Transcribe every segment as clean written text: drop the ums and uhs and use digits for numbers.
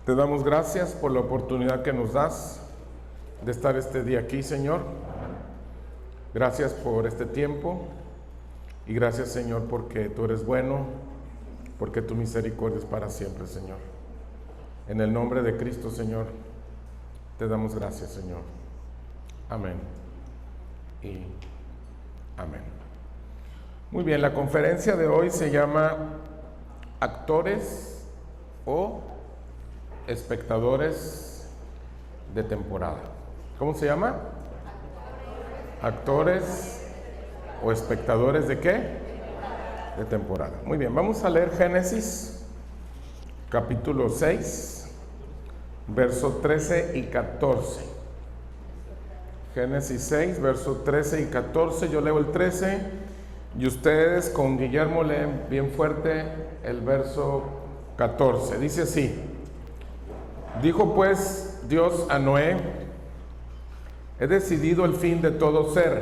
Te damos gracias por la oportunidad que nos das de estar este día aquí, Señor. Gracias por este tiempo y gracias, Señor, porque tú eres bueno, porque tu misericordia es para siempre, Señor. En el nombre de Cristo, Señor, te damos gracias, Señor. Amén y amén. Muy bien, la conferencia de hoy se llama Actores o Espectadores de temporada. ¿Cómo se llama? Actores o espectadores de qué? De temporada. Muy bien, vamos a leer Génesis capítulo 6, verso 13 y 14. Génesis 6, verso 13 y 14. Yo leo el 13 y ustedes con Guillermo leen bien fuerte el verso 14. Dice así: dijo pues Dios a Noé: he decidido el fin de todo ser,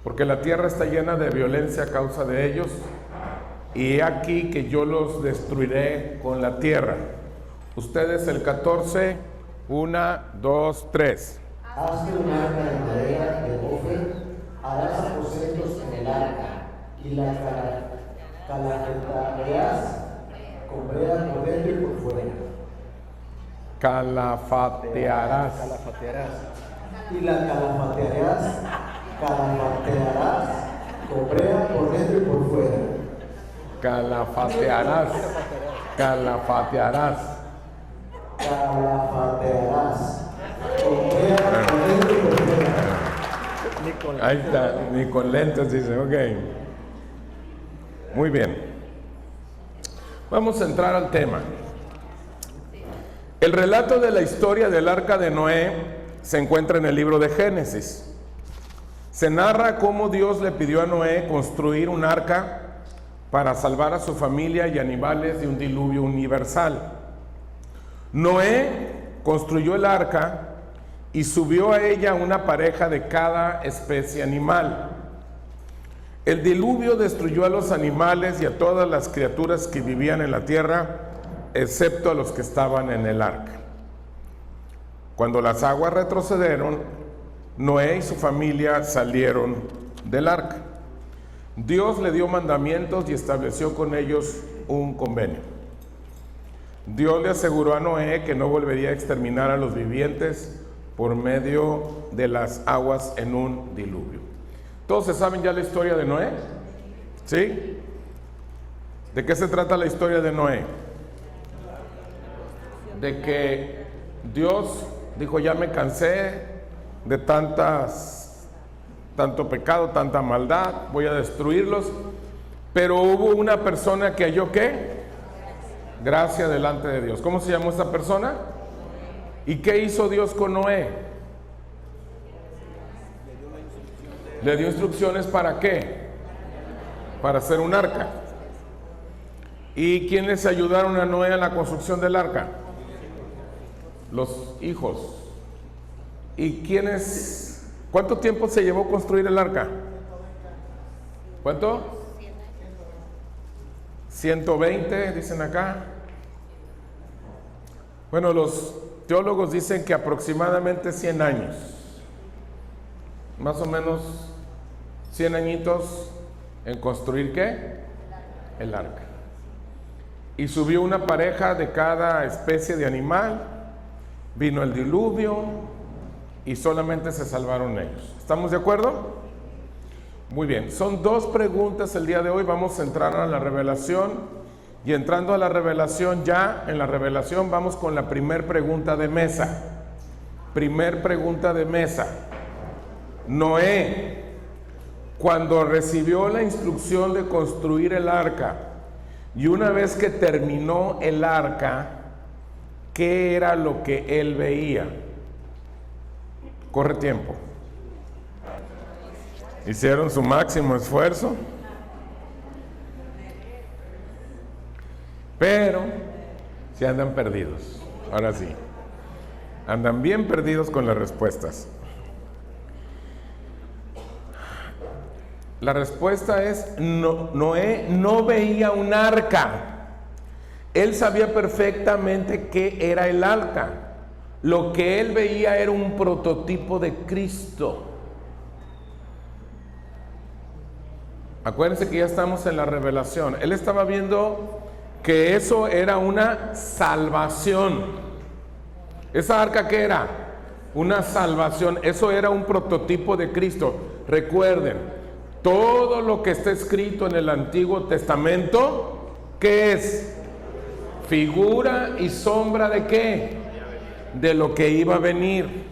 porque la tierra está llena de violencia a causa de ellos, y he aquí que yo los destruiré con la tierra. Ustedes el 14, 1, 2, 3. Hazte un arca de madera de Ofer, harás aposentos en el arca, y la calafatearás con brea por dentro y por fuera. Calafatearás. Y la calafatearás con brea por dentro y por fuera. Calafatearás. Con brea por dentro y por fuera. Ahí está, ni con lentes dice, ok. Muy bien. Vamos a entrar al tema. El relato de la historia del arca de Noé se encuentra en el libro de Génesis. Se narra cómo Dios le pidió a Noé construir un arca para salvar a su familia y animales de un diluvio universal. Noé construyó el arca y subió a ella una pareja de cada especie animal. El diluvio destruyó a los animales y a todas las criaturas que vivían en la tierra, excepto a los que estaban en el arca. Cuando las aguas retrocedieron, Noé y su familia salieron del arca. Dios le dio mandamientos y estableció con ellos un convenio. Dios le aseguró a Noé que no volvería a exterminar a los vivientes por medio de las aguas en un diluvio. ¿Todos se saben ya la historia de Noé? ¿Sí? ¿De qué se trata la historia de Noé? De que Dios dijo: ya me cansé de tanto pecado, tanta maldad, voy a destruirlos. Pero hubo una persona que halló ¿qué? Gracia delante de Dios. ¿Cómo se llamó esa persona? ¿Y qué hizo Dios con Noé? Le dio instrucciones ¿para qué? Para hacer un arca. ¿Y quiénes ayudaron a Noé en la construcción del arca? Los hijos. ¿Y quiénes? ¿Cuánto tiempo se llevó construir el arca? ¿Cuánto? 120, dicen acá. Bueno, los teólogos dicen que aproximadamente 100 años. Más o menos 100 añitos en construir ¿qué? El arca. Y subió una pareja de cada especie de animal. Vino el diluvio y solamente se salvaron ellos. ¿Estamos de acuerdo? Muy bien, son dos preguntas el día de hoy. Vamos a entrar a la revelación y entrando a la revelación, ya en la revelación vamos con la primer pregunta de mesa. Primer pregunta de mesa. Noé, cuando recibió la instrucción de construir el arca y una vez que terminó el arca, ¿qué era lo que él veía? Corre tiempo. Hicieron su máximo esfuerzo, pero se andan perdidos. Ahora sí, andan bien perdidos con las respuestas. La respuesta es: Noé no veía un arca. Él sabía perfectamente qué era el arca. Lo que él veía era un prototipo de Cristo. Acuérdense que ya estamos en la revelación. Él estaba viendo que eso era una salvación. ¿Esa arca qué era? Una salvación. Eso era un prototipo de Cristo. Recuerden, todo lo que está escrito en el Antiguo Testamento, ¿qué es? Figura y sombra ¿de qué? De lo que iba a venir.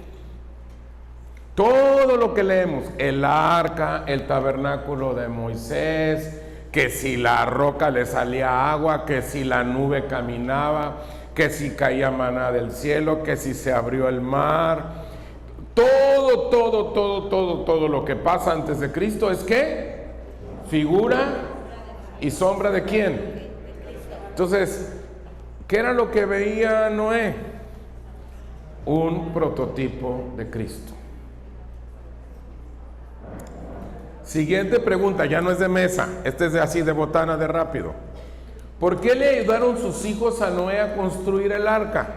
Todo lo que leemos, el arca, el tabernáculo de Moisés, que si la roca le salía agua, que si la nube caminaba, que si caía maná del cielo, que si se abrió el mar, todo lo que pasa antes de Cristo es ¿qué? Figura y sombra ¿de quién? Entonces, ¿qué era lo que veía Noé? Un prototipo de Cristo. Siguiente pregunta, ya no es de mesa, este es de así de botana, de rápido. ¿Por qué le ayudaron sus hijos a Noé a construir el arca?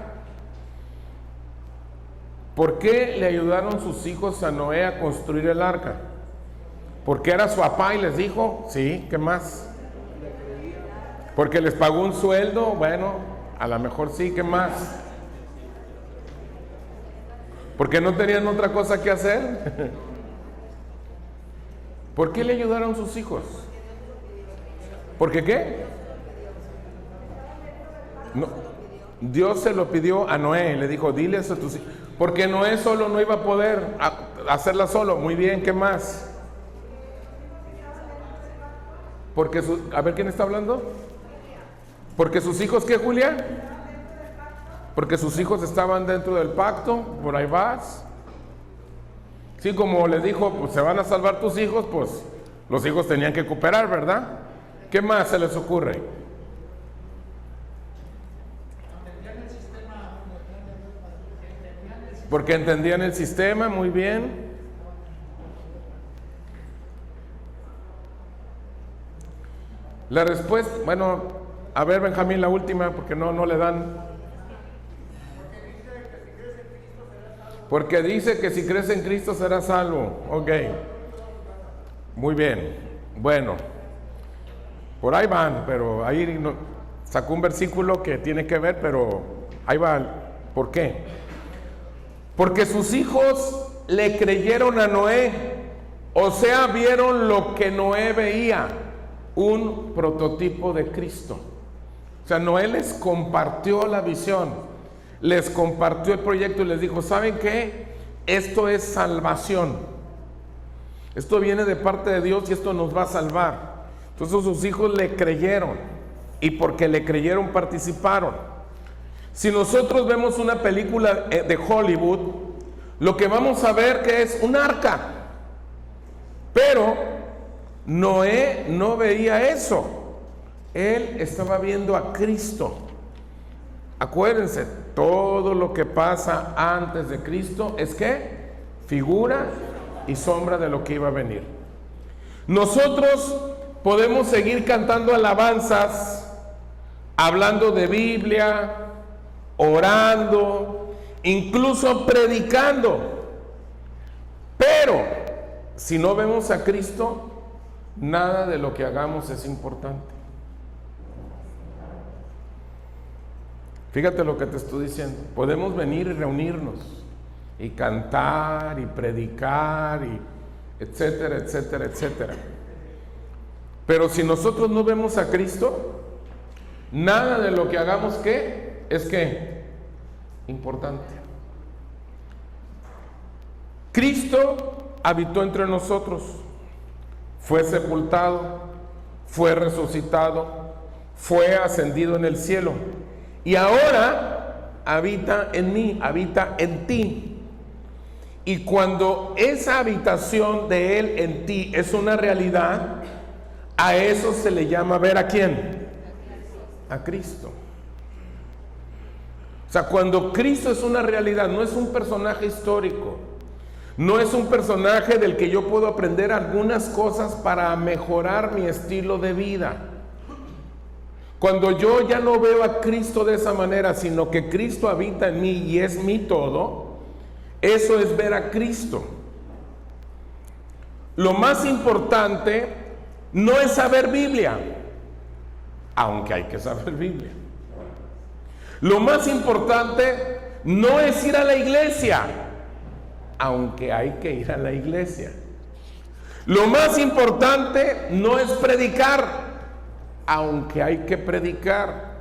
¿Por qué le ayudaron sus hijos a Noé a construir el arca? ¿Porque era su papá y les dijo? Sí, ¿qué más? ¿Porque les pagó un sueldo? Bueno, a lo mejor sí, ¿qué más? ¿Porque no tenían otra cosa que hacer? ¿Por qué le ayudaron sus hijos? ¿Por qué qué? No, Dios se lo pidió a Noé, le dijo, diles a tus hijos, porque Noé solo no iba a poder hacerla solo. Muy bien, ¿qué más? Porque a ver, ¿quién está hablando? Porque sus hijos, ¿qué, Julia? Porque sus hijos estaban dentro del pacto, por ahí vas. Sí, como les dijo, pues se van a salvar tus hijos, pues los hijos tenían que cooperar, ¿verdad? ¿Qué más se les ocurre? Porque entendían el sistema, muy bien. La respuesta, bueno, a ver, Benjamín, la última, porque no le dan. Porque dice que si crees en Cristo serás salvo. Ok. Muy bien. Bueno. Por ahí van, pero ahí sacó un versículo que tiene que ver, pero ahí va. ¿Por qué? Porque sus hijos le creyeron a Noé. O sea, vieron lo que Noé veía. Un prototipo de Cristo. O sea, Noé les compartió la visión. Les compartió el proyecto y les dijo, ¿saben qué? Esto es salvación. Esto viene de parte de Dios y esto nos va a salvar. Entonces sus hijos le creyeron y porque le creyeron participaron. Si nosotros vemos una película de Hollywood, lo que vamos a ver que es un arca. Pero Noé no veía eso. Él estaba viendo a Cristo. Acuérdense, todo lo que pasa antes de Cristo es que figura y sombra de lo que iba a venir. Nosotros podemos seguir cantando alabanzas, hablando de Biblia, orando, incluso predicando. Pero si no vemos a Cristo, nada de lo que hagamos es importante. Fíjate lo que te estoy diciendo. Podemos venir y reunirnos y cantar y predicar y etcétera, etcétera, etcétera. Pero si nosotros no vemos a Cristo, nada de lo que hagamos ¿qué? Es que importante. Cristo habitó entre nosotros, fue sepultado, fue resucitado, fue ascendido en el cielo. Y ahora habita en mí, habita en ti. Y cuando esa habitación de Él en ti es una realidad, a eso se le llama ver a quién. A Cristo. O sea, cuando Cristo es una realidad, no es un personaje histórico, no es un personaje del que yo puedo aprender algunas cosas para mejorar mi estilo de vida. Cuando yo ya no veo a Cristo de esa manera, sino que Cristo habita en mí y es mi todo, eso es ver a Cristo. Lo más importante no es saber Biblia, aunque hay que saber Biblia. Lo más importante no es ir a la iglesia, aunque hay que ir a la iglesia. Lo más importante no es predicar, aunque hay que predicar.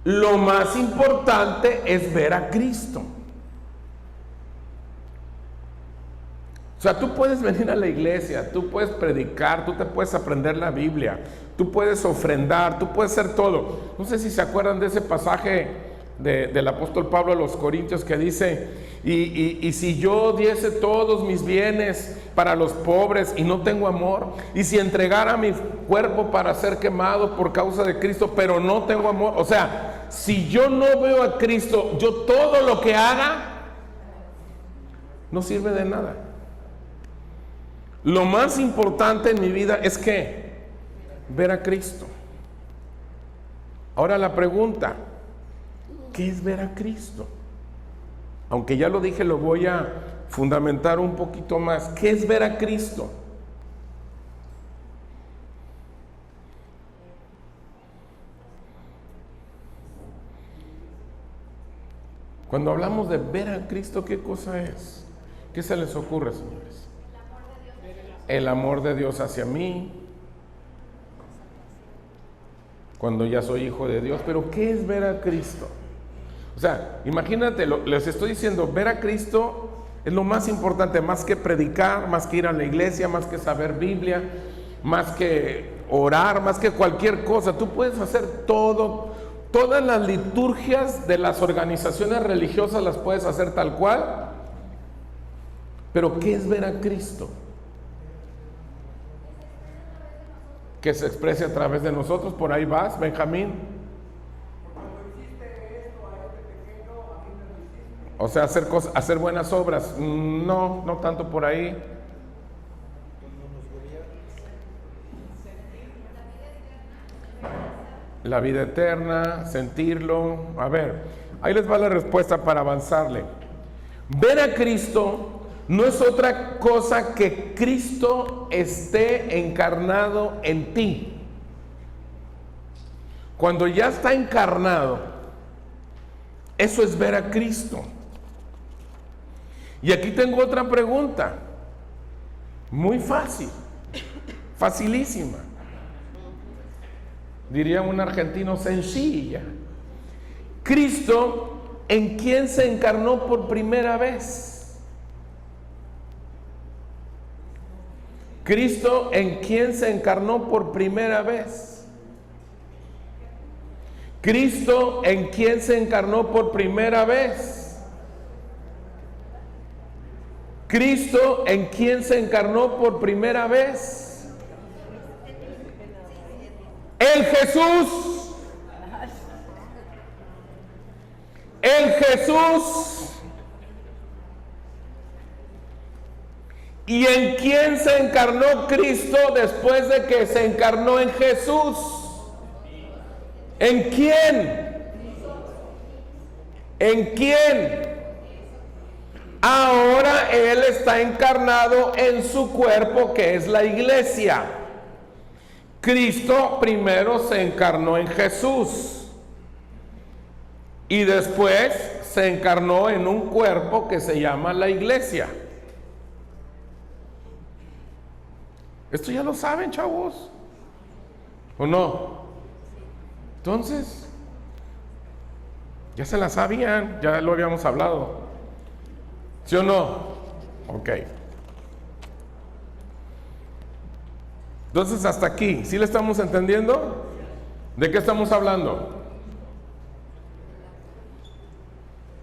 Lo más importante es ver a Cristo. O sea, tú puedes venir a la iglesia, tú puedes predicar, tú te puedes aprender la Biblia, tú puedes ofrendar, tú puedes hacer todo. No sé si se acuerdan de ese pasaje del apóstol Pablo a los Corintios que dice, y si yo diese todos mis bienes para los pobres y no tengo amor, y si entregara mi cuerpo para ser quemado por causa de Cristo, pero no tengo amor, o sea, si yo no veo a Cristo, yo todo lo que haga no sirve de nada. Lo más importante en mi vida es que ver a Cristo. Ahora la pregunta, ¿qué es ver a Cristo? Aunque ya lo dije, lo voy a fundamentar un poquito más. ¿Qué es ver a Cristo? Cuando hablamos de ver a Cristo, ¿qué cosa es? ¿Qué se les ocurre, señores? El amor de Dios hacia mí, cuando ya soy hijo de Dios. Pero ¿qué es ver a Cristo? O sea, imagínate, les estoy diciendo, ver a Cristo es lo más importante, más que predicar, más que ir a la iglesia, más que saber Biblia, más que orar, más que cualquier cosa. Tú puedes hacer todo, todas las liturgias de las organizaciones religiosas las puedes hacer tal cual. Pero ¿qué es ver a Cristo? Que se exprese a través de nosotros. Por ahí vas, Benjamín. O sea, hacer cosas, hacer buenas obras. No, no tanto por ahí. La vida eterna, sentirlo. A ver, ahí les va la respuesta para avanzarle. Ver a Cristo no es otra cosa que Cristo esté encarnado en ti. Cuando ya está encarnado, eso es ver a Cristo. Y aquí tengo otra pregunta, muy fácil, facilísima. Diría un argentino, sencilla. Cristo, ¿en quién se encarnó por primera vez? Cristo, ¿en quién se encarnó por primera vez? Cristo, ¿en quién se encarnó por primera vez? Cristo, ¿en quién se encarnó por primera vez? El Jesús. El Jesús. ¿Y en quién se encarnó Cristo después de que se encarnó en Jesús? ¿En quién? ¿En quién? Ahora Él está encarnado en su cuerpo, que es la iglesia. Cristo primero se encarnó en Jesús y después se encarnó en un cuerpo que se llama la iglesia. Esto ya lo saben, chavos, ¿o no? Entonces, ya se la sabían, ya lo habíamos hablado, ¿sí o no? Ok. Entonces, hasta aquí, ¿sí le estamos entendiendo? ¿De qué estamos hablando?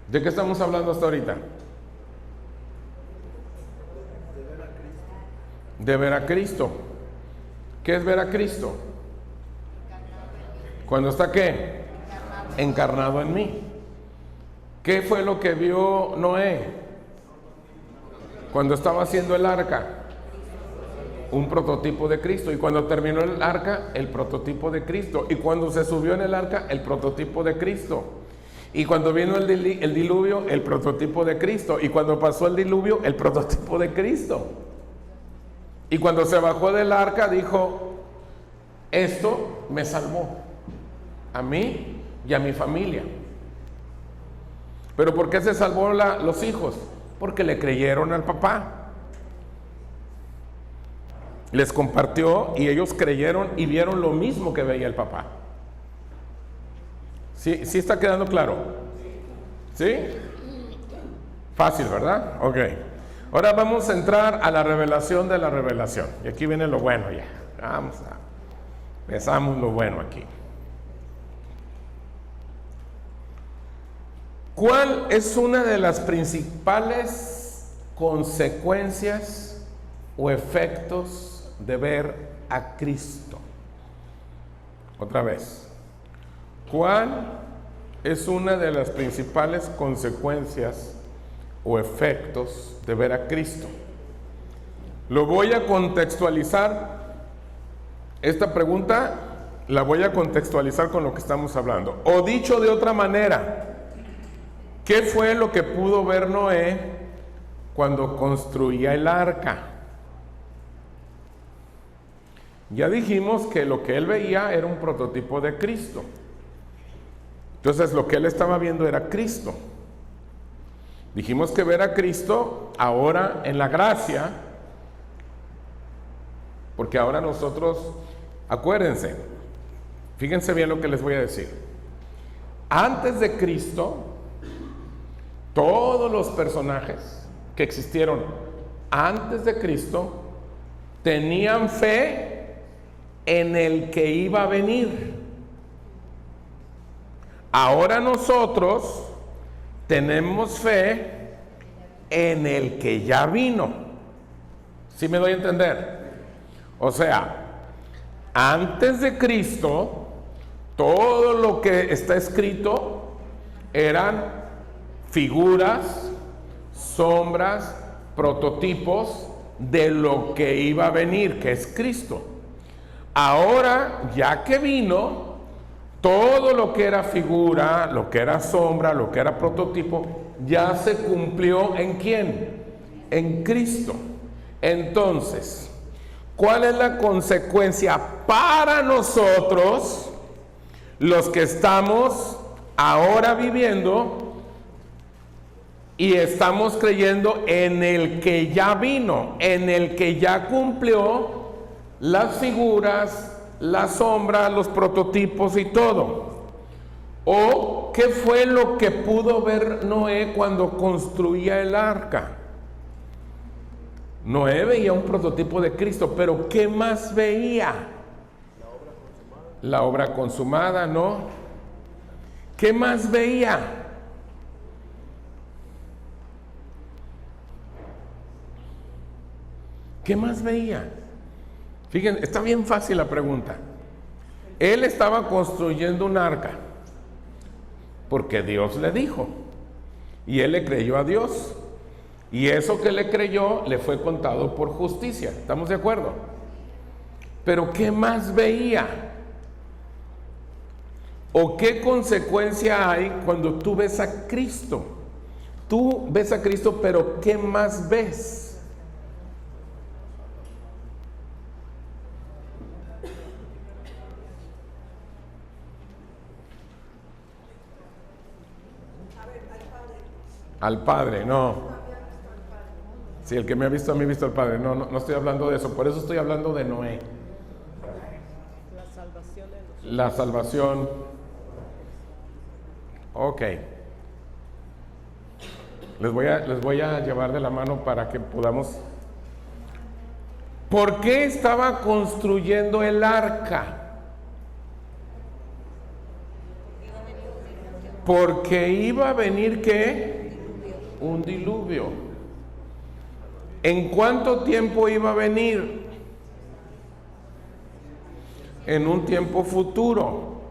¿De qué estamos hablando hasta ahorita? De ver a Cristo. ¿Qué es ver a Cristo? Cuando está ¿qué? Encarnado en mí. ¿Qué fue lo que vio Noé cuando estaba haciendo el arca? un prototipo de Cristo. Y cuando terminó el arca, el prototipo de Cristo. Y cuando se subió en el arca, el prototipo de Cristo. Y cuando vino el diluvio, el prototipo de Cristo. Y cuando pasó el diluvio, el prototipo de Cristo. Y cuando se bajó del arca, dijo: esto me salvó a mí y a mi familia. ¿Pero por qué se salvó los hijos? Porque le creyeron al papá. Les compartió y ellos creyeron y vieron lo mismo que veía el papá. ¿Sí está quedando claro? ¿Sí? Fácil, ¿verdad? Ok. Ahora vamos a entrar a la revelación de la revelación. Y aquí viene lo bueno ya. Empezamos lo bueno aquí. ¿Cuál es una de las principales consecuencias o efectos de ver a Cristo? Otra vez. ¿Cuál es una de las principales consecuencias o efectos de ver a Cristo? Lo voy a contextualizar. Esta pregunta la voy a contextualizar con lo que estamos hablando. O dicho de otra manera, ¿qué fue lo que pudo ver Noé cuando construía el arca? Ya dijimos que lo que él veía era un prototipo de Cristo. Entonces lo que él estaba viendo era Cristo. Dijimos que ver a Cristo ahora en la gracia, porque ahora nosotros, acuérdense, fíjense bien lo que les voy a decir. Antes de Cristo, todos los personajes que existieron antes de Cristo tenían fe en el que iba a venir. Ahora nosotros tenemos fe en el que ya vino. ¿Sí me doy a entender? O sea, antes de Cristo, todo lo que está escrito eran figuras, sombras, prototipos de lo que iba a venir, que es Cristo. Ahora, ya que vino, todo lo que era figura, lo que era sombra, lo que era prototipo, ya se cumplió ¿en quién? En Cristo. Entonces, ¿cuál es la consecuencia para nosotros, los que estamos ahora viviendo y estamos creyendo en el que ya vino, en el que ya cumplió las figuras, las sombras, los prototipos y todo? ¿O qué fue lo que pudo ver Noé cuando construía el arca? Noé veía un prototipo de Cristo, pero ¿qué más veía? La obra consumada, ¿no? ¿Qué más veía? ¿Qué más veía? Fíjense, está bien fácil la pregunta. Él estaba construyendo un arca porque Dios le dijo, y él le creyó a Dios, y eso que le creyó le fue contado por justicia. ¿Estamos de acuerdo? Pero ¿qué más veía? ¿O qué consecuencia hay cuando tú ves a Cristo? Tú ves a Cristo, pero ¿qué más ves? Al Padre, no. Si el que me ha visto a mí ha visto al Padre. No estoy hablando de eso. Por eso estoy hablando de Noé. La salvación. Ok. Les voy a llevar de la mano para que podamos. ¿Por qué estaba construyendo el arca? Porque iba a venir ¿qué? Un diluvio. ¿En cuánto tiempo iba a venir? En un tiempo futuro.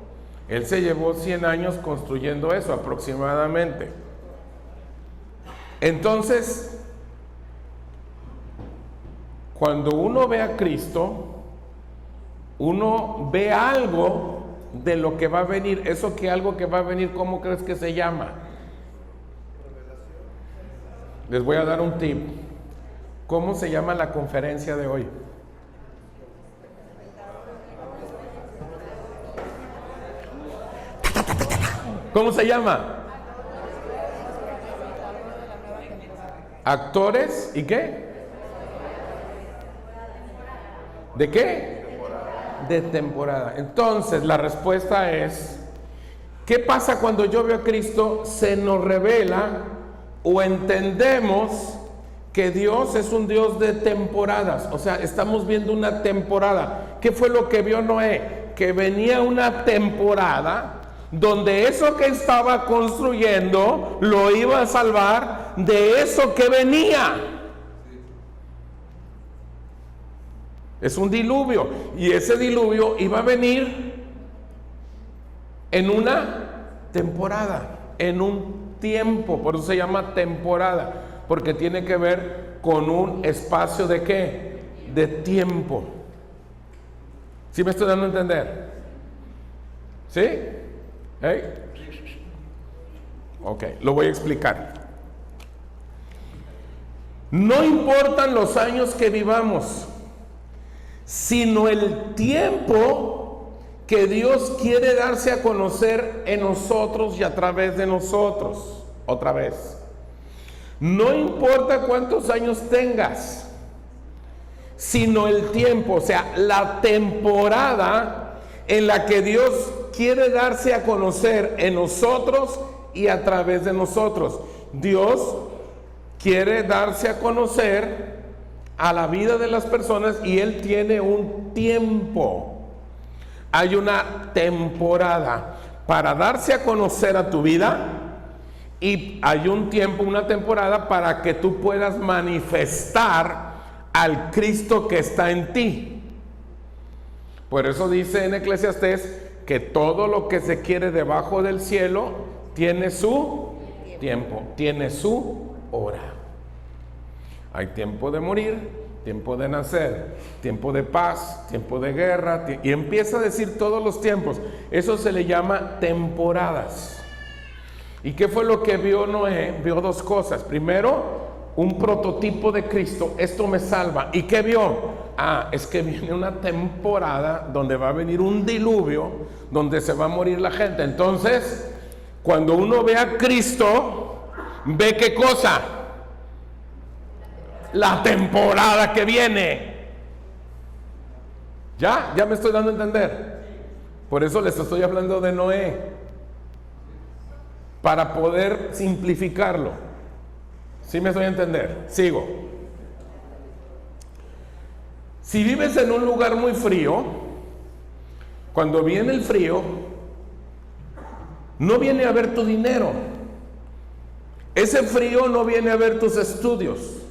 Él se llevó 100 años construyendo eso aproximadamente. Entonces, Cuando uno ve a Cristo, uno ve algo de lo que va a venir. Eso que algo que va a venir, ¿cómo crees que se llama? Les voy a dar un tip. ¿Cómo se llama la conferencia de hoy? ¿Cómo se llama? Actores ¿y qué? ¿De qué? De temporada. Entonces la respuesta es, ¿qué pasa cuando yo veo a Cristo? Se nos revela o entendemos que Dios es un Dios de temporadas. O sea, estamos viendo una temporada. ¿Qué fue lo que vio Noé? Que venía una temporada donde eso que estaba construyendo lo iba a salvar de eso que venía. Es un diluvio, y ese diluvio iba a venir en una temporada, en un tiempo. Por eso se llama temporada, porque tiene que ver con un espacio de ¿qué? De tiempo. ¿Sí me estoy dando a entender? ¿Sí? ¿Hey? Ok, lo voy a explicar. No importan los años que vivamos, sino el tiempo que Dios quiere darse a conocer en nosotros y a través de nosotros. Otra vez, no importa cuántos años tengas, sino el tiempo, o sea, la temporada en la que Dios quiere darse a conocer en nosotros y a través de nosotros. Dios quiere darse a conocer a la vida de las personas y Él tiene un tiempo. Hay una temporada para darse a conocer a tu vida, y hay un tiempo, una temporada para que tú puedas manifestar al Cristo que está en ti. Por eso dice en Eclesiastés que todo lo que se quiere debajo del cielo tiene su tiempo, tiene su hora. Hay tiempo de morir, tiempo de nacer, tiempo de paz, tiempo de guerra, y empieza a decir todos los tiempos. Eso se le llama temporadas. ¿Y qué fue lo que vio Noé? Vio dos cosas. Primero, un prototipo de Cristo. Esto me salva. ¿Y qué vio? Es que viene una temporada donde va a venir un diluvio, donde se va a morir la gente. Entonces, cuando uno ve a Cristo, ¿ve qué cosa? La temporada que viene. ¿Ya me estoy dando a entender? Por eso les estoy hablando de Noé, para poder simplificarlo. ¿Sí me estoy a entender? Sigo. Si vives en un lugar muy frío, cuando viene el frío, no viene a ver tu dinero. Ese frío no viene a ver tus estudios.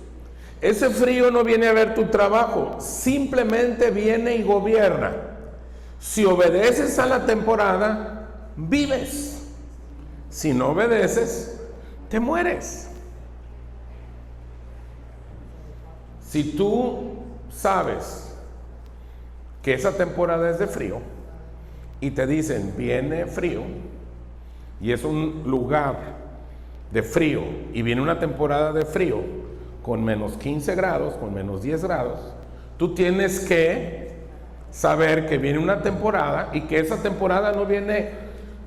Ese frío no viene a ver tu trabajo. Simplemente viene y gobierna. Si obedeces a la temporada, vives. Si no obedeces, te mueres. Si tú sabes que esa temporada es de frío y te dicen viene frío y es un lugar de frío y viene una temporada de frío con menos 15 grados, con menos 10 grados, tú tienes que saber que viene una temporada y que esa temporada no viene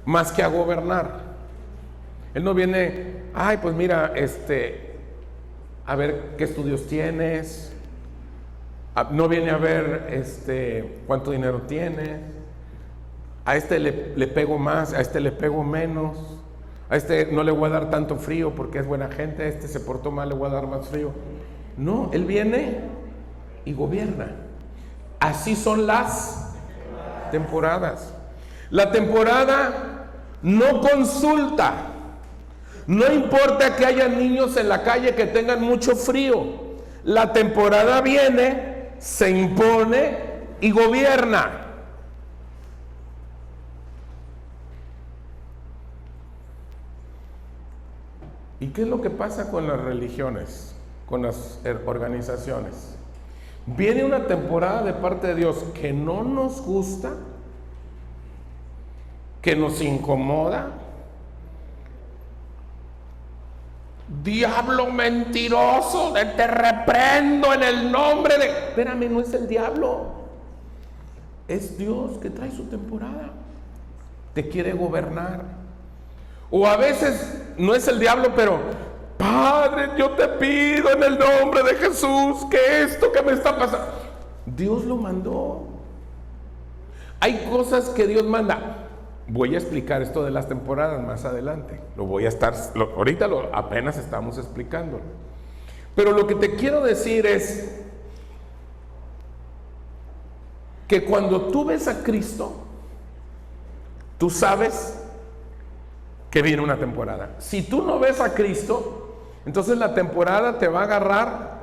más que a gobernar. Él no viene, pues mira, a ver qué estudios tienes. No viene a ver cuánto dinero tienes. A este le pego más, a este le pego menos. A este no le voy a dar tanto frío porque es buena gente. A este se portó mal, le voy a dar más frío. No, Él viene y gobierna. Así son las temporadas. La temporada no consulta. No importa que haya niños en la calle que tengan mucho frío. La temporada viene, se impone y gobierna. ¿Y qué es lo que pasa con las religiones, con las organizaciones? Viene una temporada de parte de Dios que no nos gusta, que nos incomoda. Diablo mentiroso, te reprendo en el nombre de... Espérame, no es el diablo, es Dios que trae su temporada, te quiere gobernar. O a veces no es el diablo, pero Padre, yo te pido en el nombre de Jesús que esto que me está pasando, Dios lo mandó. Hay cosas que Dios manda. Voy a explicar esto de las temporadas más adelante. Ahorita apenas estamos explicándolo. Pero lo que te quiero decir es que cuando tú ves a Cristo, tú sabes que viene una temporada. Si tú no ves a Cristo, entonces la temporada te va a agarrar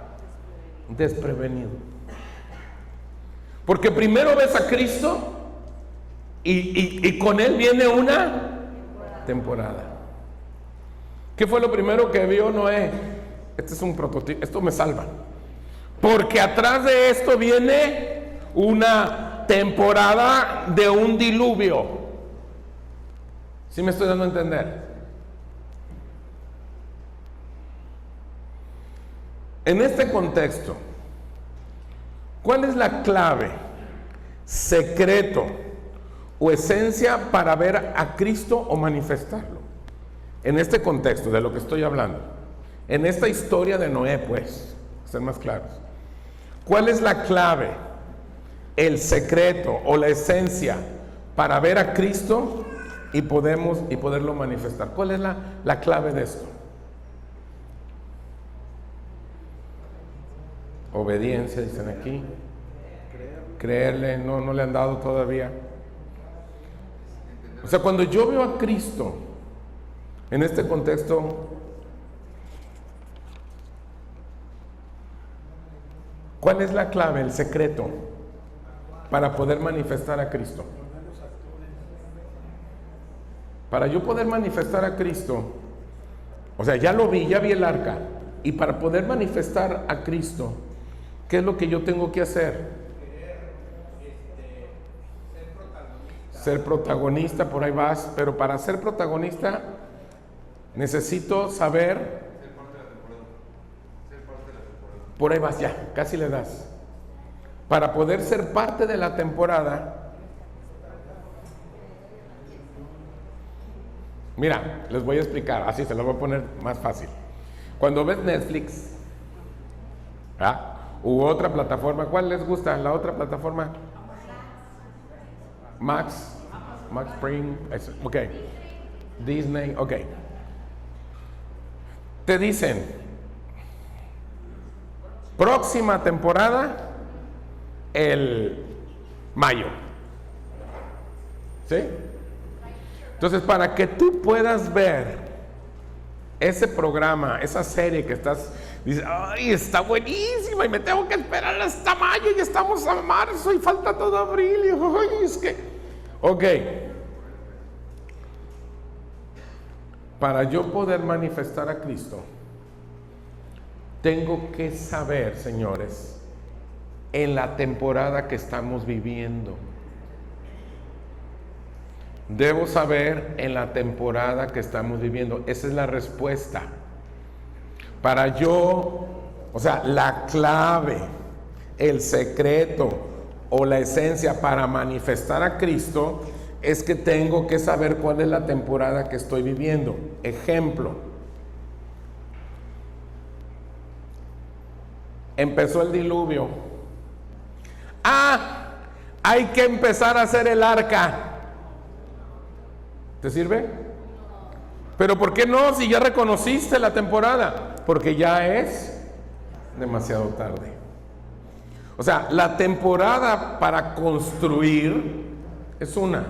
desprevenido. Porque primero ves a Cristo y con Él viene una temporada. ¿Qué fue lo primero que vio Noé? Este es un prototipo, esto me salva. Porque atrás de esto viene una temporada de un diluvio. ¿Sí me estoy dando a entender? En este contexto, ¿cuál es la clave, secreto o esencia para ver a Cristo o manifestarlo? En este contexto de lo que estoy hablando, en esta historia de Noé, pues, ser más claros, ¿cuál es la clave, el secreto o la esencia para ver a Cristo y poderlo manifestar? ¿Cuál es la clave de esto? Obediencia, dicen aquí. Creerle, no le han dado todavía. O sea, cuando yo veo a Cristo en este contexto, ¿cuál es la clave, el secreto para poder manifestar a Cristo? Para yo poder manifestar a Cristo, o sea, ya vi el arca, y para poder manifestar a Cristo, ¿qué es lo que yo tengo que hacer? Ser protagonista, por ahí vas, pero para ser protagonista necesito saber. Por ahí vas, ya, casi le das. Para poder ser parte de la temporada. Mira, les voy a explicar, así se lo voy a poner más fácil. Cuando ves Netflix, u otra plataforma, ¿cuál les gusta? La otra plataforma, Max Spring, ok, Disney, ok. Te dicen, próxima temporada, el mayo, ¿sí? Entonces, para que tú puedas ver ese programa, esa serie que dices, ay, está buenísima y me tengo que esperar hasta mayo y estamos a marzo y falta todo abril y ay, es que, ok, para yo poder manifestar a Cristo, tengo que saber, señores, en la temporada que estamos viviendo. Debo saber en la temporada que estamos viviendo. Esa es la respuesta. Para yo, o sea, la clave, el secreto o la esencia para manifestar a Cristo es que tengo que saber cuál es la temporada que estoy viviendo. Ejemplo. Empezó el diluvio. Hay que empezar a hacer el arca. ¿Te sirve? Pero ¿por qué no? Si ya reconociste la temporada. Porque ya es demasiado tarde. O sea, la temporada para construir es una.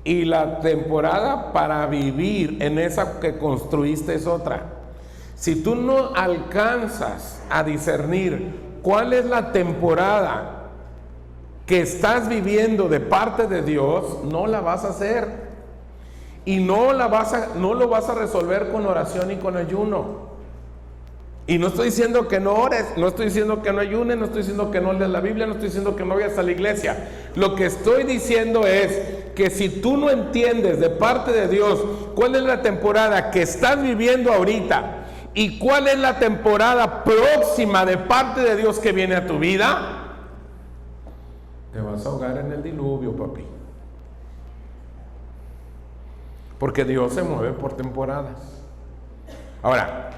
Y la temporada para vivir en esa que construiste es otra. Si tú no alcanzas a discernir cuál es la temporada que estás viviendo de parte de Dios, no la vas a hacer. Y no lo vas a resolver con oración y con ayuno. Y no estoy diciendo que no ores, no estoy diciendo que no ayunes, no estoy diciendo que no leas la Biblia, no estoy diciendo que no vayas a la iglesia. Lo que estoy diciendo es que si tú no entiendes de parte de Dios cuál es la temporada que estás viviendo ahorita y cuál es la temporada próxima de parte de Dios que viene a tu vida, te vas a ahogar en el diluvio, papi. Porque Dios se mueve por temporadas. Ahora,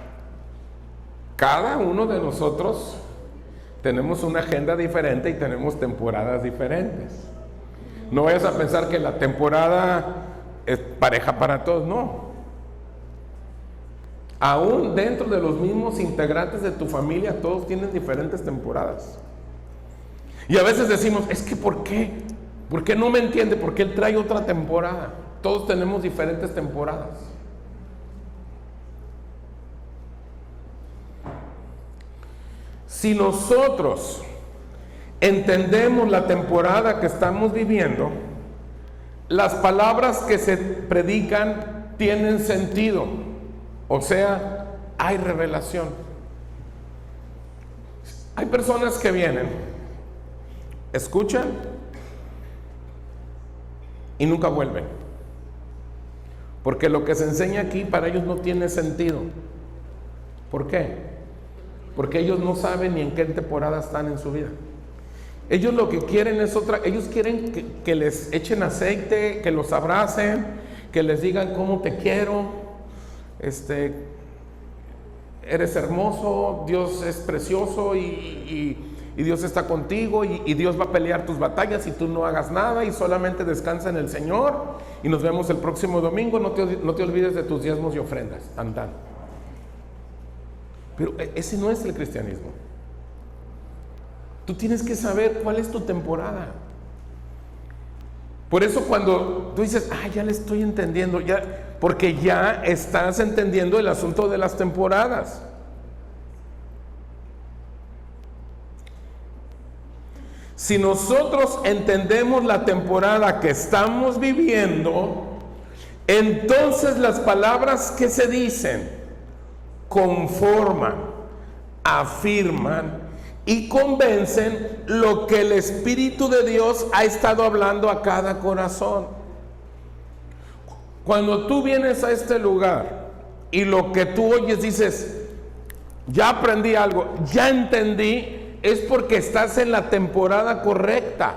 cada uno de nosotros tenemos una agenda diferente y tenemos temporadas diferentes. No vayas a pensar que la temporada es pareja para todos, no. Aún dentro de los mismos integrantes de tu familia, todos tienen diferentes temporadas. Y a veces decimos, es que ¿por qué? ¿Por qué no me entiende? Porque él trae otra temporada. Todos tenemos diferentes temporadas. Si nosotros entendemos la temporada que estamos viviendo, las palabras que se predican tienen sentido, o sea, hay revelación. Hay personas que vienen, escuchan y nunca vuelven, porque lo que se enseña aquí para ellos no tiene sentido. ¿Por qué? Porque ellos no saben ni en qué temporada están en su vida. Ellos lo que quieren es otra. Ellos quieren que les echen aceite, que los abracen, que les digan cómo te quiero, eres hermoso, Dios es precioso y Dios está contigo y Dios va a pelear tus batallas y tú no hagas nada y solamente descansa en el Señor y nos vemos el próximo domingo. No te olvides de tus diezmos y ofrendas. Andad. Pero ese no es el cristianismo. Tú tienes que saber cuál es tu temporada. Por eso cuando tú dices, ya le estoy entendiendo, porque ya estás entendiendo el asunto de las temporadas. Si nosotros entendemos la temporada que estamos viviendo, entonces las palabras que se dicen conforman, afirman y convencen lo que el Espíritu de Dios ha estado hablando a cada corazón. Cuando tú vienes a este lugar y lo que tú oyes dices, ya aprendí algo, ya entendí, es porque estás en la temporada correcta.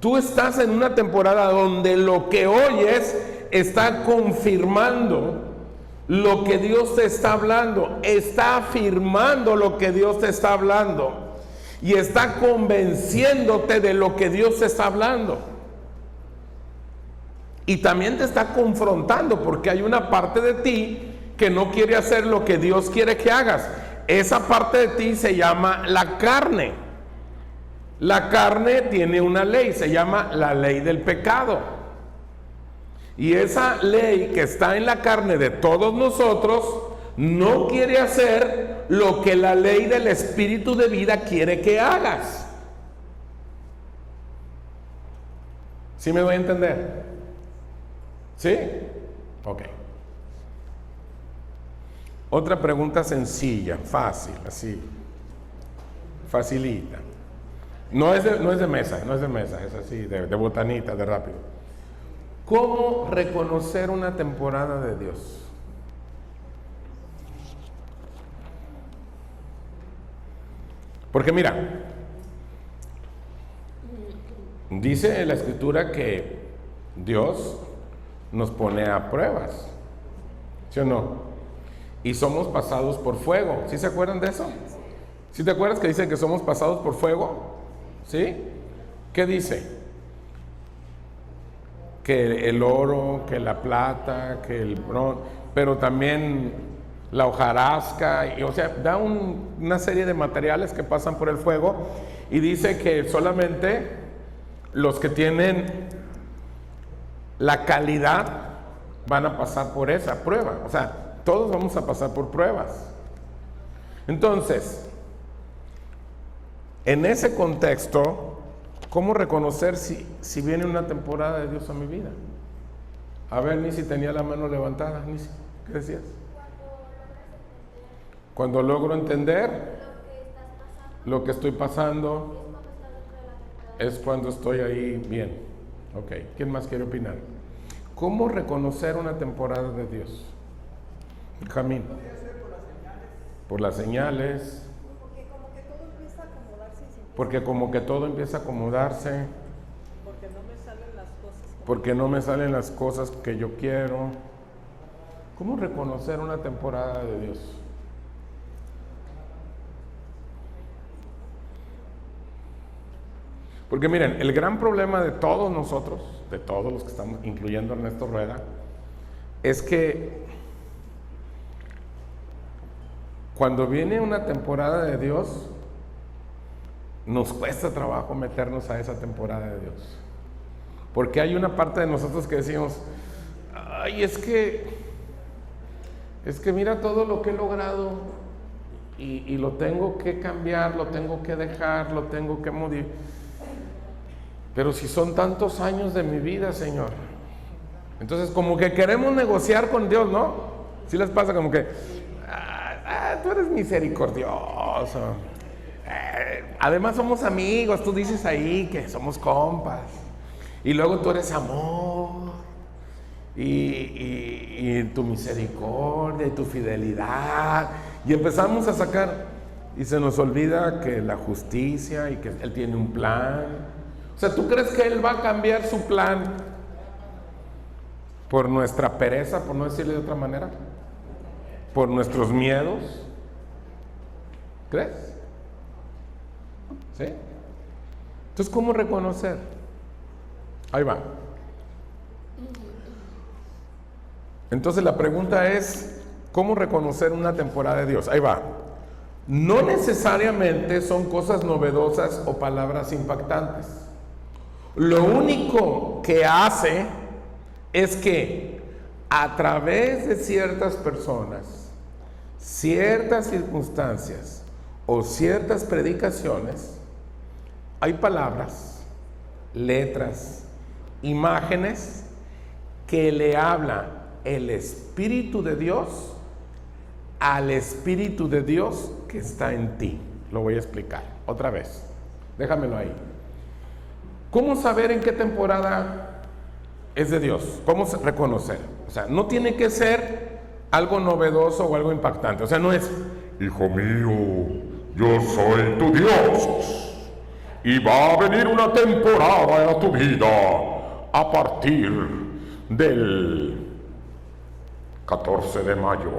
Tú estás en una temporada donde lo que oyes está confirmando lo que Dios te está hablando, está afirmando lo que Dios te está hablando y está convenciéndote de lo que Dios te está hablando. Y también te está confrontando porque hay una parte de ti que no quiere hacer lo que Dios quiere que hagas. Esa parte de ti se llama la carne. La carne tiene una ley, se llama la ley del pecado. Y esa ley que está en la carne de todos nosotros no quiere hacer lo que la ley del Espíritu de vida quiere que hagas. ¿Sí me doy a entender? ¿Sí? Ok. Otra pregunta sencilla, fácil, así. Facilita. No es de mesa, es así, de botanita, de rápido. ¿Cómo reconocer una temporada de Dios? Porque mira, dice la Escritura que Dios nos pone a pruebas, ¿sí o no? Y somos pasados por fuego. ¿Sí se acuerdan de eso? ¿Sí te acuerdas que dice que somos pasados por fuego? ¿Sí? ¿Qué dice? Que el oro, que la plata, que el bronce, pero también la hojarasca, o sea, da una serie de materiales que pasan por el fuego y dice que solamente los que tienen la calidad van a pasar por esa prueba. O sea, todos vamos a pasar por pruebas. Entonces, en ese contexto, ¿cómo reconocer si viene una temporada de Dios a mi vida? A ver, Nisi tenía la mano levantada. Nisi, ¿qué decías? Cuando logro entender lo que estoy pasando, es cuando estoy ahí bien. Ok, ¿quién más quiere opinar? ¿Cómo reconocer una temporada de Dios? Jamín. Por las señales. Porque como que todo empieza a acomodarse. Porque no me salen las cosas que yo quiero. ¿Cómo reconocer una temporada de Dios? Porque miren, el gran problema de todos nosotros, de todos los que estamos, incluyendo a Ernesto Rueda, es que cuando viene una temporada de Dios, nos cuesta trabajo meternos a esa temporada de Dios. Porque hay una parte de nosotros que decimos, ay, es que mira todo lo que he logrado y lo tengo que cambiar, lo tengo que dejar, lo tengo que modificar. Pero si son tantos años de mi vida, Señor. Entonces como que queremos negociar con Dios, ¿no? ¿Sí les pasa como que, tú eres misericordioso? Además somos amigos, tú dices ahí que somos compas. Y luego tú eres amor. Y tu misericordia y tu fidelidad. Y empezamos a sacar. Y se nos olvida que la justicia y que Él tiene un plan. O sea, ¿tú crees que Él va a cambiar su plan por nuestra pereza, por no decirle de otra manera? ¿Por nuestros miedos? ¿Crees? ¿Sí? Entonces, ¿cómo reconocer? Ahí va. Entonces la pregunta es, ¿cómo reconocer una temporada de Dios? Ahí va. No necesariamente son cosas novedosas o palabras impactantes. Lo único que hace es que a través de ciertas personas, ciertas circunstancias o ciertas predicaciones, hay palabras, letras, imágenes que le habla el Espíritu de Dios al Espíritu de Dios que está en ti. Lo voy a explicar otra vez. Déjamelo ahí. ¿Cómo saber en qué temporada es de Dios? ¿Cómo reconocer? O sea, no tiene que ser algo novedoso o algo impactante. O sea, no es, hijo mío, yo soy tu Dios y va a venir una temporada a tu vida a partir del 14 de mayo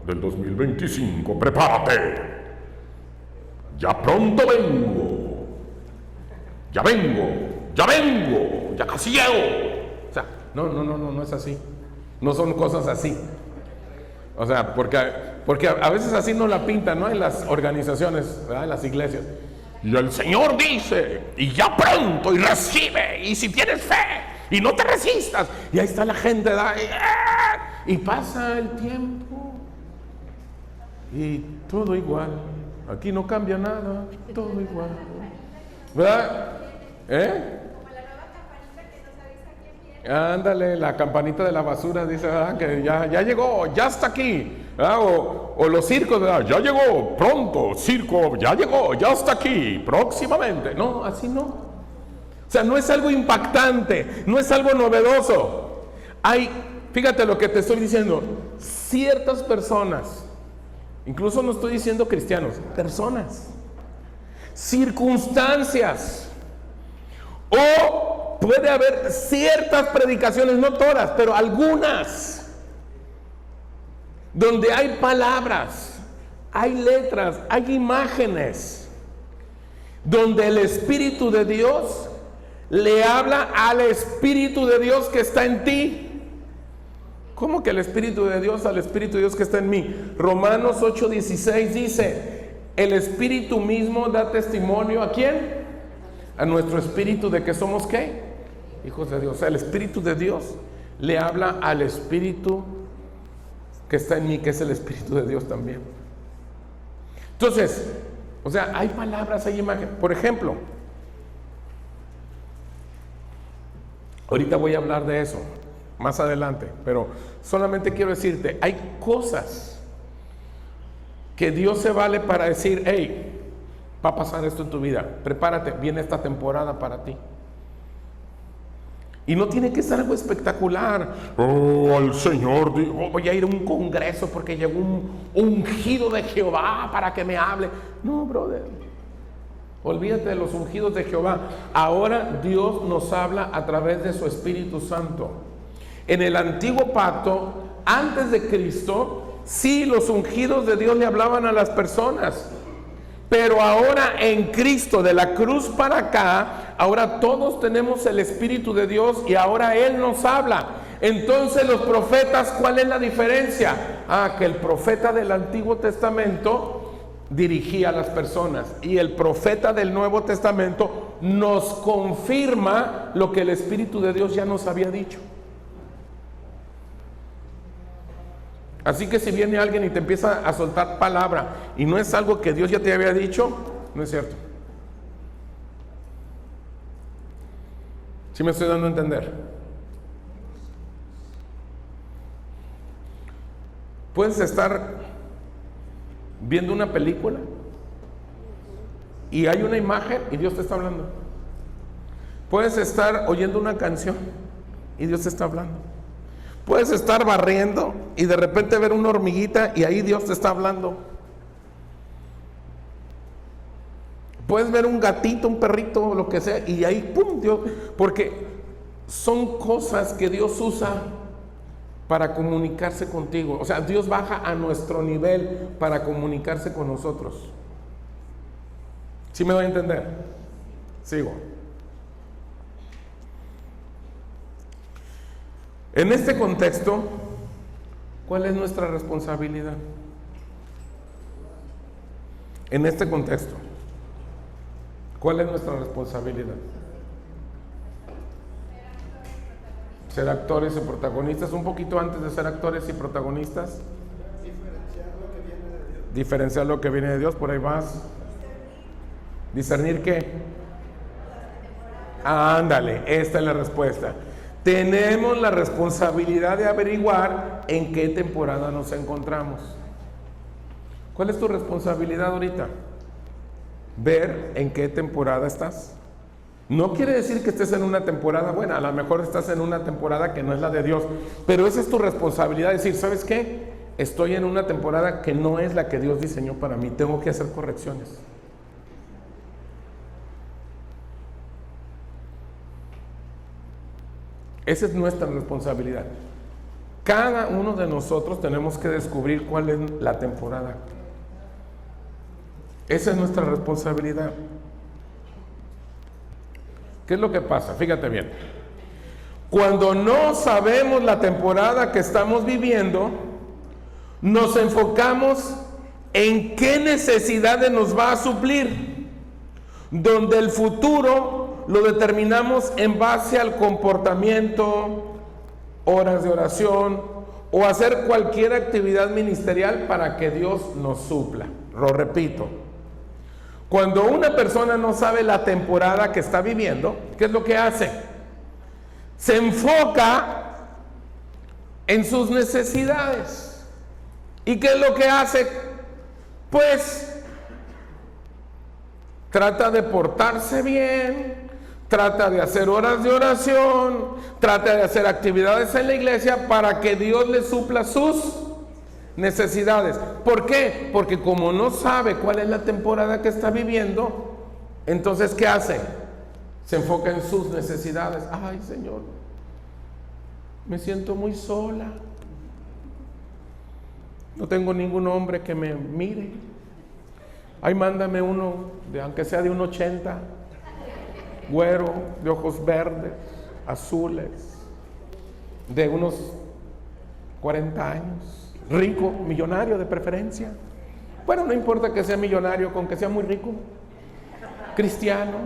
del 2025. Prepárate. Ya pronto vengo. Ya vengo. Ya vengo, ya casi llego. O sea, no es así. No son cosas así. O sea, porque a veces así nos la pintan, ¿no? En las organizaciones, ¿verdad? En las iglesias. Y el Señor dice, y ya pronto, y recibe, y si tienes fe, y no te resistas. Y ahí está la gente, ¿verdad? Y pasa el tiempo. Y todo igual. Aquí no cambia nada, todo igual. ¿Verdad? Ándale, la campanita de la basura dice, ¿verdad? Que ya llegó, ya está aquí, ¿verdad? O los circos, ¿verdad? Ya llegó, pronto, circo, ya llegó, ya está aquí, próximamente. No, así no. O sea, no es algo impactante, no es algo novedoso. Hay, fíjate lo que te estoy diciendo, ciertas personas, incluso no estoy diciendo cristianos, personas, circunstancias, o puede haber ciertas predicaciones, no todas, pero algunas, donde hay palabras, hay letras, hay imágenes, donde el Espíritu de Dios le habla al Espíritu de Dios que está en ti. ¿Cómo que el Espíritu de Dios al Espíritu de Dios que está en mí? Romanos 8:16 dice, el Espíritu mismo da testimonio ¿a quién? A nuestro espíritu de que somos ¿qué? Hijos de Dios. O sea, el Espíritu de Dios le habla al Espíritu que está en mí, que es el Espíritu de Dios también. Entonces, o sea, hay palabras, hay imágenes. Por ejemplo, ahorita voy a hablar de eso más adelante, pero solamente quiero decirte, hay cosas que Dios se vale para decir, hey, va a pasar esto en tu vida, prepárate, viene esta temporada para ti. Y no tiene que ser algo espectacular. Oh, el Señor dijo, voy a ir a un congreso porque llegó un ungido de Jehová para que me hable. No, brother. Olvídate de los ungidos de Jehová. Ahora Dios nos habla a través de su Espíritu Santo. En el antiguo pacto, antes de Cristo, sí, los ungidos de Dios le hablaban a las personas. Pero ahora en Cristo, de la cruz para acá, ahora todos tenemos el Espíritu de Dios y ahora Él nos habla. Entonces los profetas, ¿cuál es la diferencia? Que el profeta del Antiguo Testamento dirigía a las personas y el profeta del Nuevo Testamento nos confirma lo que el Espíritu de Dios ya nos había dicho. Así que si viene alguien y te empieza a soltar palabra y no es algo que Dios ya te había dicho, no es cierto. ¿Sí me estoy dando a entender? Puedes estar viendo una película y hay una imagen y Dios te está hablando. Puedes estar oyendo una canción y Dios te está hablando. Puedes estar barriendo y de repente ver una hormiguita y ahí Dios te está hablando. Puedes ver un gatito, un perrito, lo que sea, y ahí ¡pum! Dios, porque son cosas que Dios usa para comunicarse contigo. O sea, Dios baja a nuestro nivel para comunicarse con nosotros. ¿Sí me doy a entender? Sigo. En este contexto, ¿cuál es nuestra responsabilidad? En este contexto, ¿cuál es nuestra responsabilidad? Ser actores y protagonistas. Un poquito antes de ser actores y protagonistas, diferenciar lo que viene de Dios. Por ahí vas. ¿Discernir qué? Ándale, esta es la respuesta. Tenemos la responsabilidad de averiguar en qué temporada nos encontramos. ¿Cuál es tu responsabilidad ahorita? Ver en qué temporada estás. No quiere decir que estés en una temporada buena, a lo mejor estás en una temporada que no es la de Dios, pero esa es tu responsabilidad, decir, ¿sabes qué? Estoy en una temporada que no es la que Dios diseñó para mí, tengo que hacer correcciones. Esa es nuestra responsabilidad. Cada uno de nosotros tenemos que descubrir cuál es la temporada. Esa es nuestra responsabilidad. ¿Qué es lo que pasa? Fíjate bien. Cuando no sabemos la temporada que estamos viviendo, nos enfocamos en qué necesidades nos va a suplir, donde el futuro lo determinamos en base al comportamiento, horas de oración o hacer cualquier actividad ministerial para que Dios nos supla. Lo repito, cuando una persona no sabe la temporada que está viviendo, ¿qué es lo que hace? Se enfoca en sus necesidades. ¿Y qué es lo que hace? Pues trata de portarse bien, trata de hacer horas de oración, trata de hacer actividades en la iglesia para que Dios le supla sus necesidades. ¿Por qué? Porque como no sabe cuál es la temporada que está viviendo, entonces ¿qué hace? Se enfoca en sus necesidades. Ay, Señor, me siento muy sola. No tengo ningún hombre que me mire. Ay, mándame uno, aunque sea de 1.80, güero, de ojos verdes, azules, de unos 40 años, rico, millonario de preferencia. Bueno, no importa que sea millonario, con que sea muy rico, cristiano,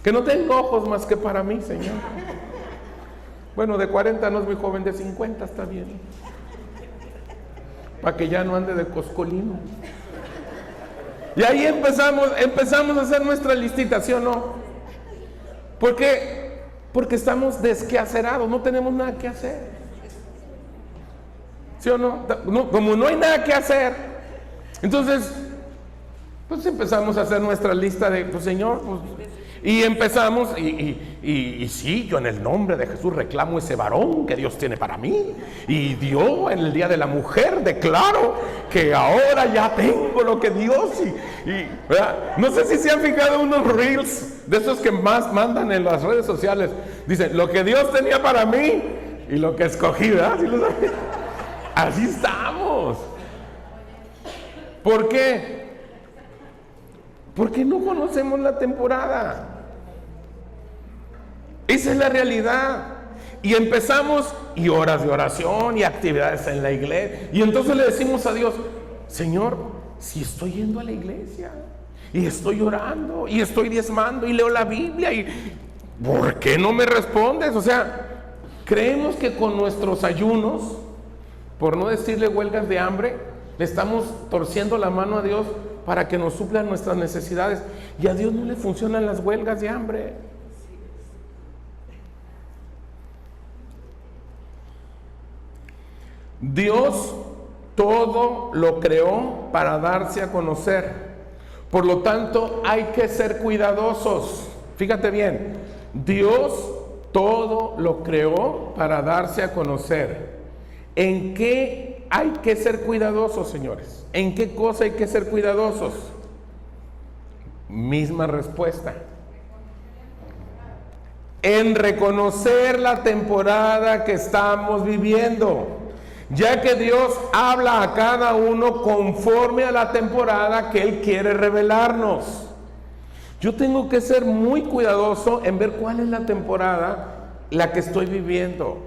que no tenga ojos más que para mí, Señor. Bueno, de 40 no es muy joven, de 50 está bien, para que ya no ande de coscolino. Y ahí empezamos a hacer nuestra listita, ¿sí o no? ¿Por qué? Porque estamos desquacerados, no tenemos nada que hacer. ¿Sí o no? Como no hay nada que hacer, entonces, pues empezamos a hacer nuestra lista de, pues Señor, pues, y empezamos, y sí, yo en el nombre de Jesús reclamo ese varón que Dios tiene para mí. Y Dios, en el día de la mujer, declaro que ahora ya tengo lo que Dios. ¿Verdad? No sé si se han fijado unos reels de esos que más mandan en las redes sociales. Dicen, lo que Dios tenía para mí y lo que escogí, ¿verdad? ¿Sí lo saben? Así estamos. ¿Por qué? Porque no conocemos la temporada. Esa es la realidad. Y empezamos, y horas de oración, y actividades en la iglesia. Y entonces le decimos a Dios, Señor, si estoy yendo a la iglesia, y estoy orando, y estoy diezmando, y leo la Biblia, y ¿por qué no me respondes? O sea, creemos que con nuestros ayunos, por no decirle huelgas de hambre, le estamos torciendo la mano a Dios para que nos suplan nuestras necesidades. Y a Dios no le funcionan las huelgas de hambre. Dios todo lo creó para darse a conocer. Por lo tanto, hay que ser cuidadosos. Fíjate bien, Dios todo lo creó para darse a conocer. ¿En qué hay que ser cuidadosos, señores? ¿En qué cosa hay que ser cuidadosos? Misma respuesta. En reconocer la temporada que estamos viviendo, ya que Dios habla a cada uno conforme a la temporada que Él quiere revelarnos. Yo tengo que ser muy cuidadoso en ver cuál es la temporada la que estoy viviendo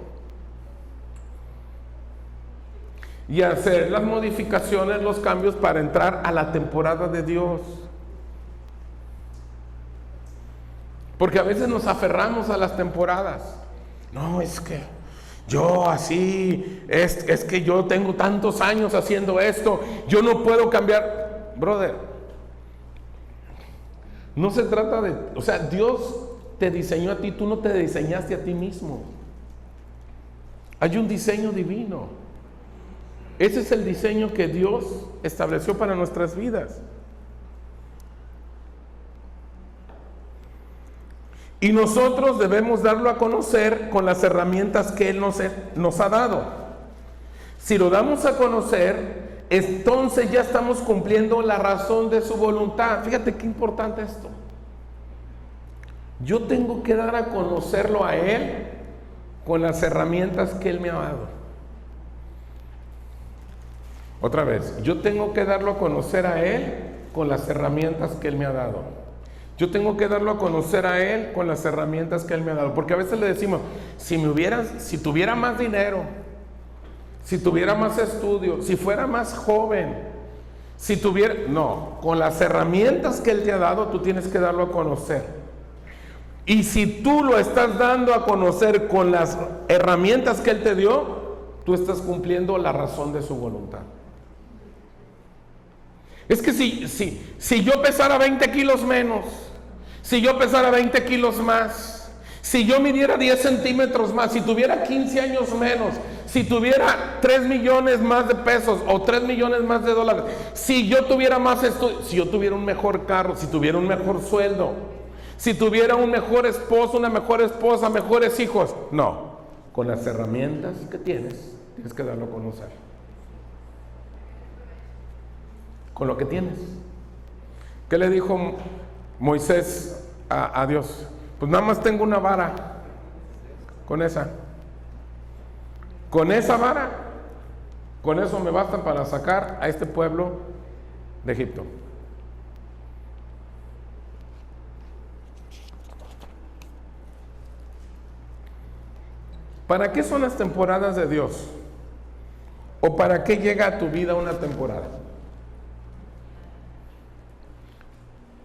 y hacer las modificaciones, los cambios para entrar a la temporada de Dios. Porque a veces nos aferramos a las temporadas. No, es que yo así, es que yo tengo tantos años haciendo esto, yo no puedo cambiar. Brother, no se trata de, o sea, Dios te diseñó a ti, tú no te diseñaste a ti mismo. Hay un diseño divino. Ese es el diseño que Dios estableció para nuestras vidas. Y nosotros debemos darlo a conocer con las herramientas que Él nos ha dado. Si lo damos a conocer, entonces ya estamos cumpliendo la razón de su voluntad. Fíjate qué importante esto. Yo tengo que dar a conocerlo a Él con las herramientas que Él me ha dado. Otra vez, yo tengo que darlo a conocer a Él con las herramientas que Él me ha dado. Yo tengo que darlo a conocer a Él con las herramientas que Él me ha dado. Porque a veces le decimos, si tuviera más dinero, si tuviera más estudio, si fuera más joven, si tuviera... No, con las herramientas que Él te ha dado, tú tienes que darlo a conocer. Y si tú lo estás dando a conocer con las herramientas que Él te dio, tú estás cumpliendo la razón de su voluntad. Es que si yo pesara 20 kilos menos, si yo pesara 20 kilos más, si yo midiera 10 centímetros más, si tuviera 15 años menos, si tuviera 3 millones más de pesos o 3 millones más de dólares, si yo tuviera más estudio, si yo tuviera un mejor carro, si tuviera un mejor sueldo, si tuviera un mejor esposo, una mejor esposa, mejores hijos, no, con las herramientas que tienes que darlo a conocer. Con lo que tienes. ¿Qué le dijo Moisés a Dios? Pues nada más tengo una vara. Con esa vara, con eso me basta para sacar a este pueblo de Egipto. ¿Para qué son las temporadas de Dios? ¿O para qué llega a tu vida una temporada?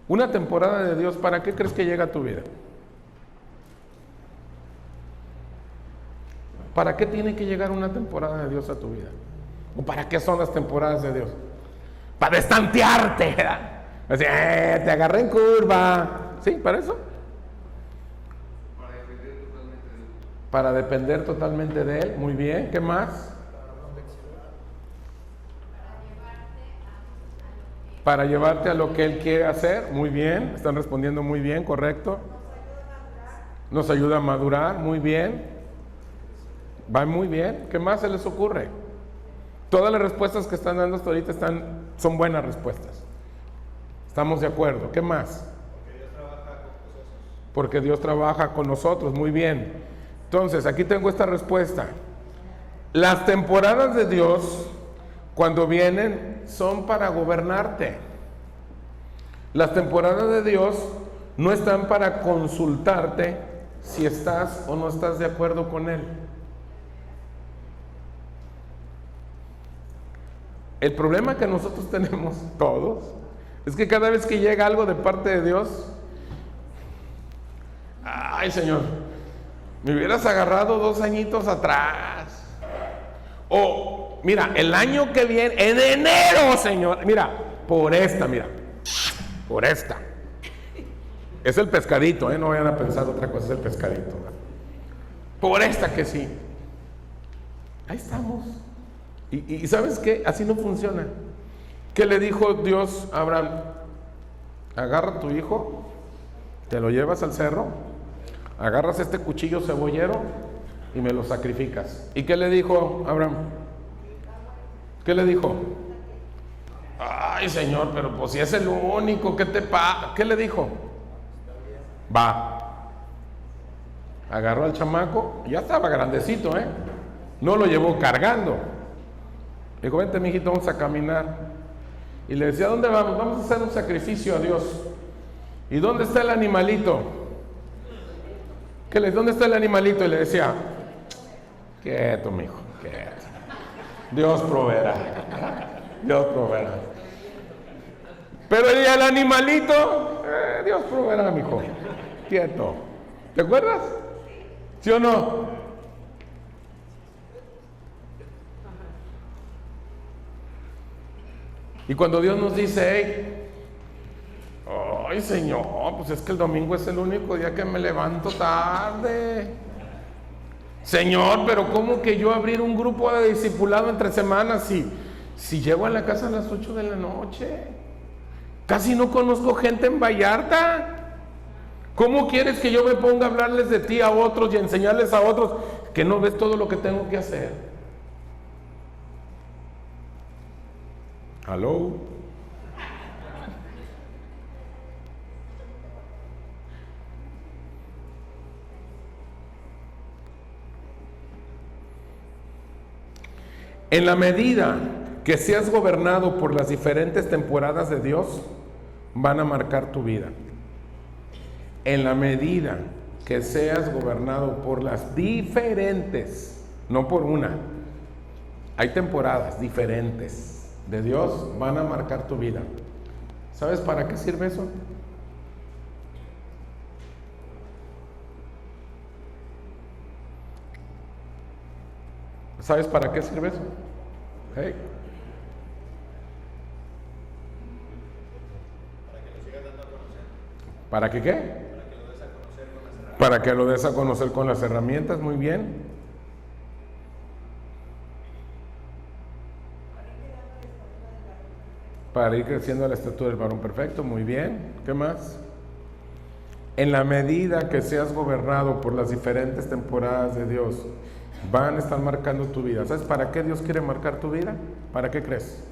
Una temporada de Dios, ¿para qué crees que llega a tu vida? ¿Para qué tiene que llegar una temporada de Dios a tu vida? ¿O para qué son las temporadas de Dios? Para destantearte, así, te agarré en curva. ¿Sí? ¿Para eso? Para depender totalmente de Él. Muy bien, ¿qué más? para llevarte a lo que Él quiere hacer. Muy bien, están respondiendo muy bien, correcto. Nos ayuda a madurar, muy bien. Va muy bien. ¿Qué más se les ocurre? Todas las respuestas que están dando hasta ahorita son buenas respuestas. Estamos de acuerdo. ¿Qué más? Porque Dios trabaja con nosotros. Muy bien. Entonces, aquí tengo esta respuesta. Las temporadas de Dios, cuando vienen, son para gobernarte. Las temporadas de Dios no están para consultarte si estás o no estás de acuerdo con Él. El problema que nosotros tenemos todos es que cada vez que llega algo de parte de Dios, ay Señor, me hubieras agarrado 2 añitos atrás. O, mira, el año que viene, en enero, Señor, mira, por esta. Es el pescadito, no vayan a pensar otra cosa, es el pescadito. Por esta que sí. Ahí estamos. Y ¿sabes qué? Así no funciona. ¿Qué le dijo Dios a Abraham? Agarra a tu hijo, te lo llevas al cerro, agarras este cuchillo cebollero y me lo sacrificas. ¿Y qué le dijo Abraham? ¿Qué le dijo? Ay Señor, pero pues si es el único, ¿qué te pasa? ¿Qué le dijo? Va. Agarró al chamaco, ya estaba grandecito, no lo llevó cargando. Dijo, vente mijito, vamos a caminar. Y le decía, ¿a dónde vamos? Vamos a hacer un sacrificio a Dios. ¿Y dónde está el animalito? ¿Dónde está el animalito? Y le decía, quieto mijo, quieto. Dios proveerá. Dios proveerá. Pero el animalito, Dios proveerá, mijo. Quieto. ¿Te acuerdas? ¿Sí o no? Y cuando Dios nos dice, ay Señor, pues es que el domingo es el único día que me levanto tarde. Señor, pero ¿cómo que yo abrir un grupo de discipulado entre semanas si llego a la casa a las 8 de la noche? Casi no conozco gente en Vallarta. ¿Cómo quieres que yo me ponga a hablarles de ti a otros y a enseñarles a otros que no ves todo lo que tengo que hacer? ¿Aló? En la medida que seas gobernado por las diferentes temporadas de Dios, van a marcar tu vida. En la medida que seas gobernado por las diferentes, no por una, hay temporadas diferentes de Dios, van a marcar tu vida. ¿Sabes para qué sirve eso? ¿Sabes para qué sirve eso? Hey. ¿Para que qué? Para que lo des a conocer con las herramientas, muy bien. Para ir creciendo a la estatura del varón perfecto, muy bien. ¿Qué más? En la medida que seas gobernado por las diferentes temporadas de Dios, van a estar marcando tu vida. ¿Sabes para qué Dios quiere marcar tu vida? ¿Para qué crees?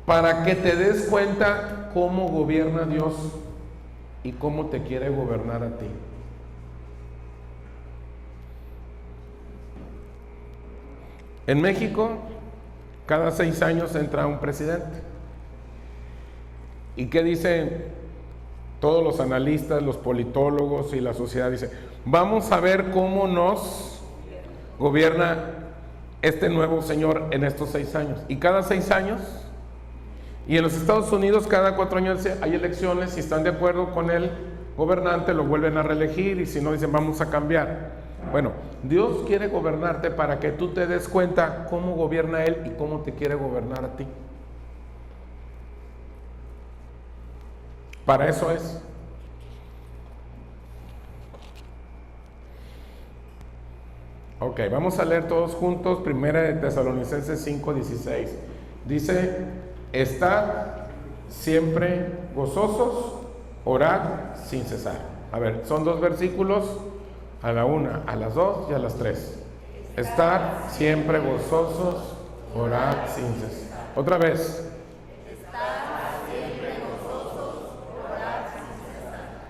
Para que te des cuenta cómo gobierna Dios y cómo te quiere gobernar a ti. En México, cada 6 años entra un presidente. ¿Y qué dicen todos los analistas, los politólogos y la sociedad? Dice, vamos a ver cómo nos gobierna este nuevo señor en estos 6 años. Y cada 6 años, y en los Estados Unidos cada 4 años hay elecciones, si están de acuerdo con el gobernante lo vuelven a reelegir, y si no dicen vamos a cambiar. Bueno, Dios quiere gobernarte para que tú te des cuenta cómo gobierna Él y cómo te quiere gobernar a ti. Para eso es. Ok, vamos a leer todos juntos, Primera de Tesalonicenses 5:16. Dice, estad siempre gozosos, orad sin cesar. A ver, son 2 versículos, a la 1, a las 2 y a las 3. Estar siempre gozosos, orad sin cesar. Otra vez.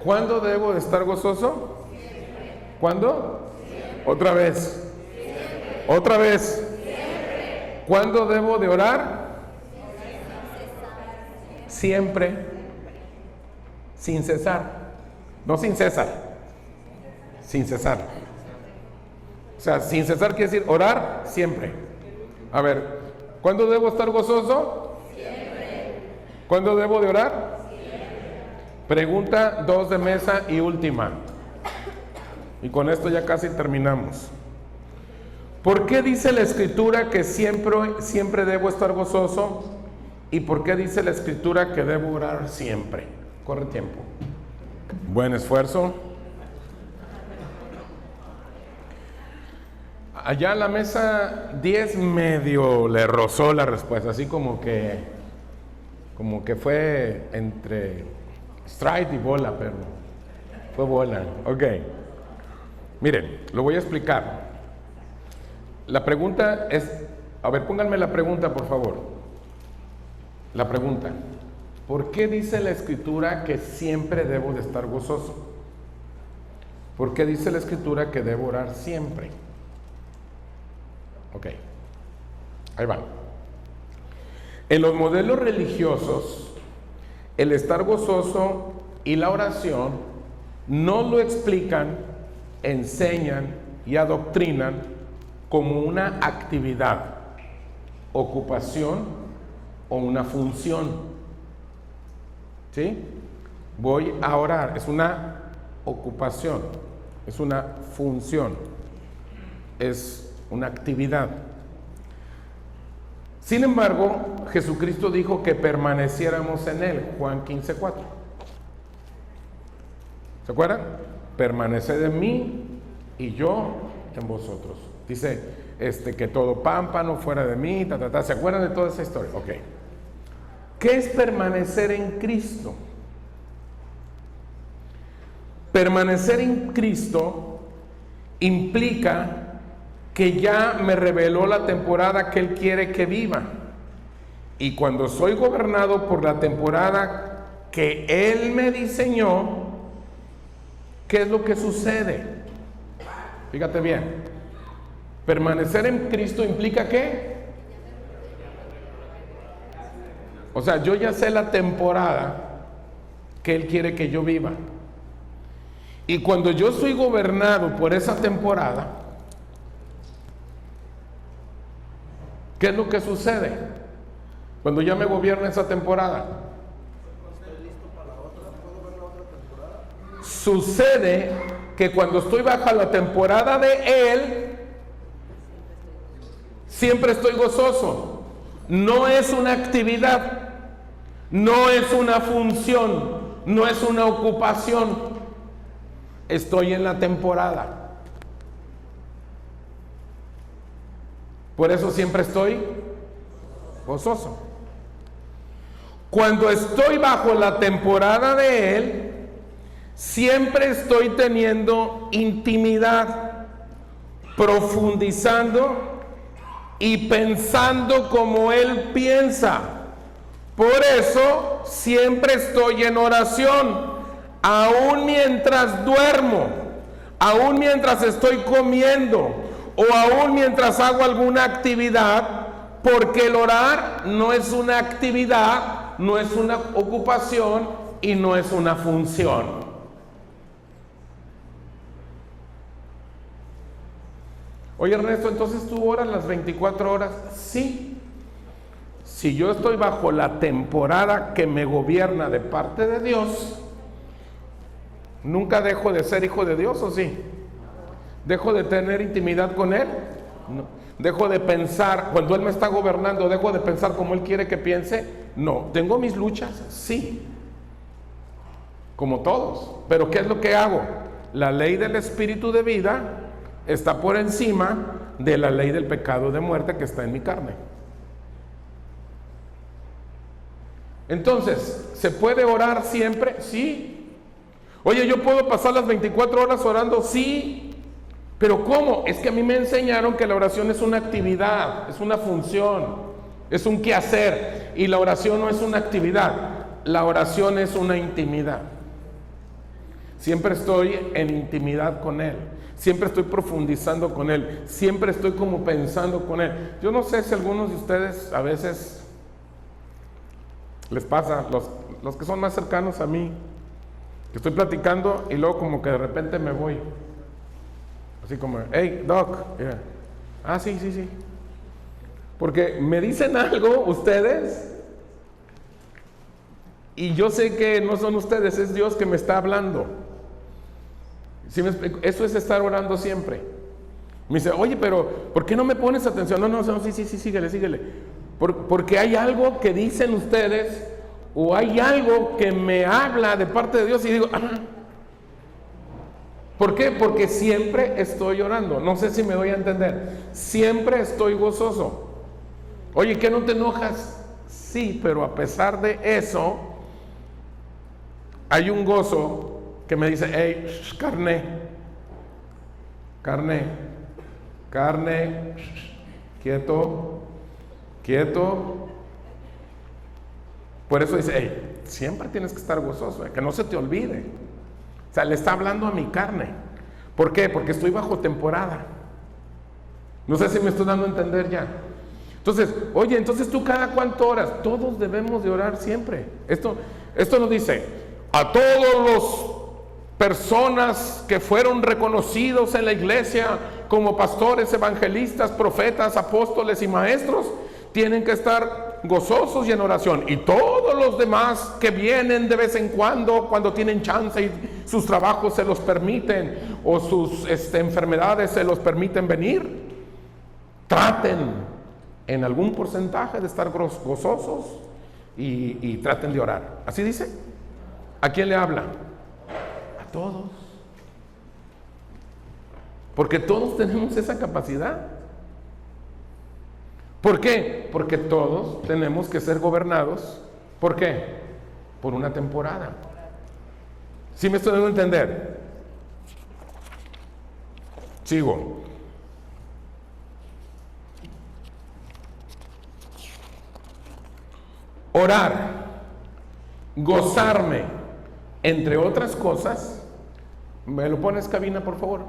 ¿Cuándo debo de estar gozoso? ¿Cuándo? Otra vez. Otra vez. ¿Cuándo debo de orar? Siempre. Sin cesar. No sin cesar. Sin cesar. O sea, sin cesar quiere decir orar siempre. A ver, ¿cuándo debo estar gozoso? Siempre. ¿Cuándo debo de orar? Pregunta 2 de mesa y última. Y con esto ya casi terminamos. ¿Por qué dice la Escritura que siempre debo estar gozoso? ¿Y por qué dice la Escritura que debo orar siempre? Corre tiempo. Buen esfuerzo. Allá a la mesa 10 medio le rozó la respuesta, así como que fue entre strike y bola, pero fue bola. Ok. Miren, lo voy a explicar. La pregunta es, a ver, pónganme la pregunta, por favor. La pregunta, ¿por qué dice la Escritura que siempre debo de estar gozoso? ¿Por qué dice la Escritura que debo orar siempre? Ok, ahí va. En los modelos religiosos, el estar gozoso y la oración no lo explican, enseñan y adoctrinan como una actividad, ocupación o una función. ¿Sí? Voy a orar, es una ocupación, es una función, es una actividad. Sin embargo, Jesucristo dijo que permaneciéramos en Él, Juan 15:4. ¿Se acuerdan? Permaneced en mí y yo en vosotros. Dice que todo pámpano fuera de mí, ¿Se acuerdan de toda esa historia? Ok. ¿Qué es permanecer en Cristo? Permanecer en Cristo implica que ya me reveló la temporada que Él quiere que viva. Y cuando soy gobernado por la temporada que Él me diseñó, ¿qué es lo que sucede? Fíjate bien. Permanecer en Cristo implica ¿qué? O sea, yo ya sé la temporada que Él quiere que yo viva. Y cuando yo soy gobernado por esa temporada, ¿qué es lo que sucede? Cuando ya me gobierna esa temporada. Sucede que cuando estoy bajo la temporada de Él, siempre estoy gozoso. No es una actividad, no es una función, no es una ocupación. Estoy en la temporada. Por eso siempre estoy gozoso. Cuando estoy bajo la temporada de Él, siempre estoy teniendo intimidad, profundizando y pensando como Él piensa. Por eso siempre estoy en oración, aún mientras duermo, aún mientras estoy comiendo o aún mientras hago alguna actividad, porque el orar no es una actividad, no es una ocupación y no es una función. Oye, Ernesto, entonces tú oras las 24 horas. Sí. Si yo estoy bajo la temporada que me gobierna de parte de Dios, ¿nunca dejo de ser hijo de Dios o sí? ¿Dejo de tener intimidad con Él? No. ¿Dejo de pensar, cuando Él me está gobernando, dejo de pensar como Él quiere que piense? No. ¿Tengo mis luchas? Sí. Como todos. Pero ¿qué es lo que hago? La ley del espíritu de vida está por encima de la ley del pecado de muerte que está en mi carne. Entonces, ¿se puede orar siempre? Sí. Oye, ¿yo puedo pasar las 24 horas orando? Sí. ¿Pero cómo? Es que a mí me enseñaron que la oración es una actividad, es una función, es un quehacer. Y la oración no es una actividad, la oración es una intimidad. Siempre estoy en intimidad con Él. Siempre estoy profundizando con Él. Siempre estoy como pensando con Él. Yo no sé si a algunos de ustedes a veces les pasa, los que son más cercanos a mí, que estoy platicando y luego como que de repente me voy. Así como, hey, Doc. Yeah. Ah, sí. Porque me dicen algo ustedes y yo sé que no son ustedes, es Dios que me está hablando. ¿Sí me explico? Eso es estar orando siempre. Me dice, oye, pero ¿por qué no me pones atención? No, sí, síguele. Porque hay algo que dicen ustedes o hay algo que me habla de parte de Dios y digo, ¿por qué? Porque siempre estoy orando. No sé si me doy a entender. Siempre estoy gozoso. Oye, ¿qué no te enojas? Sí, pero a pesar de eso, hay un gozo que me dice, hey, carne, quieto. Por eso dice, hey, siempre tienes que estar gozoso, que no se te olvide. O sea, le está hablando a mi carne. ¿Por qué? Porque estoy bajo temporada. No sé si me estoy dando a entender ya. Entonces, oye, entonces tú cada cuánto oras. Todos debemos de orar siempre. Esto nos dice, a todos los personas que fueron reconocidos en la iglesia como pastores, evangelistas, profetas, apóstoles y maestros, tienen que estar gozosos y en oración. Y todos los demás que vienen de vez en cuando tienen chance y sus trabajos se los permiten o sus enfermedades se los permiten venir, traten en algún porcentaje de estar gozosos y traten de orar. ¿Así dice? ¿A quién le habla? A todos. Porque todos tenemos esa capacidad. ¿Por qué? Porque todos tenemos que ser gobernados. ¿Por qué? Por una temporada. ¿Sí me estoy dando a entender? Sigo. Orar, gozarme, entre otras cosas. ¿Me lo pones, cabina, por favor?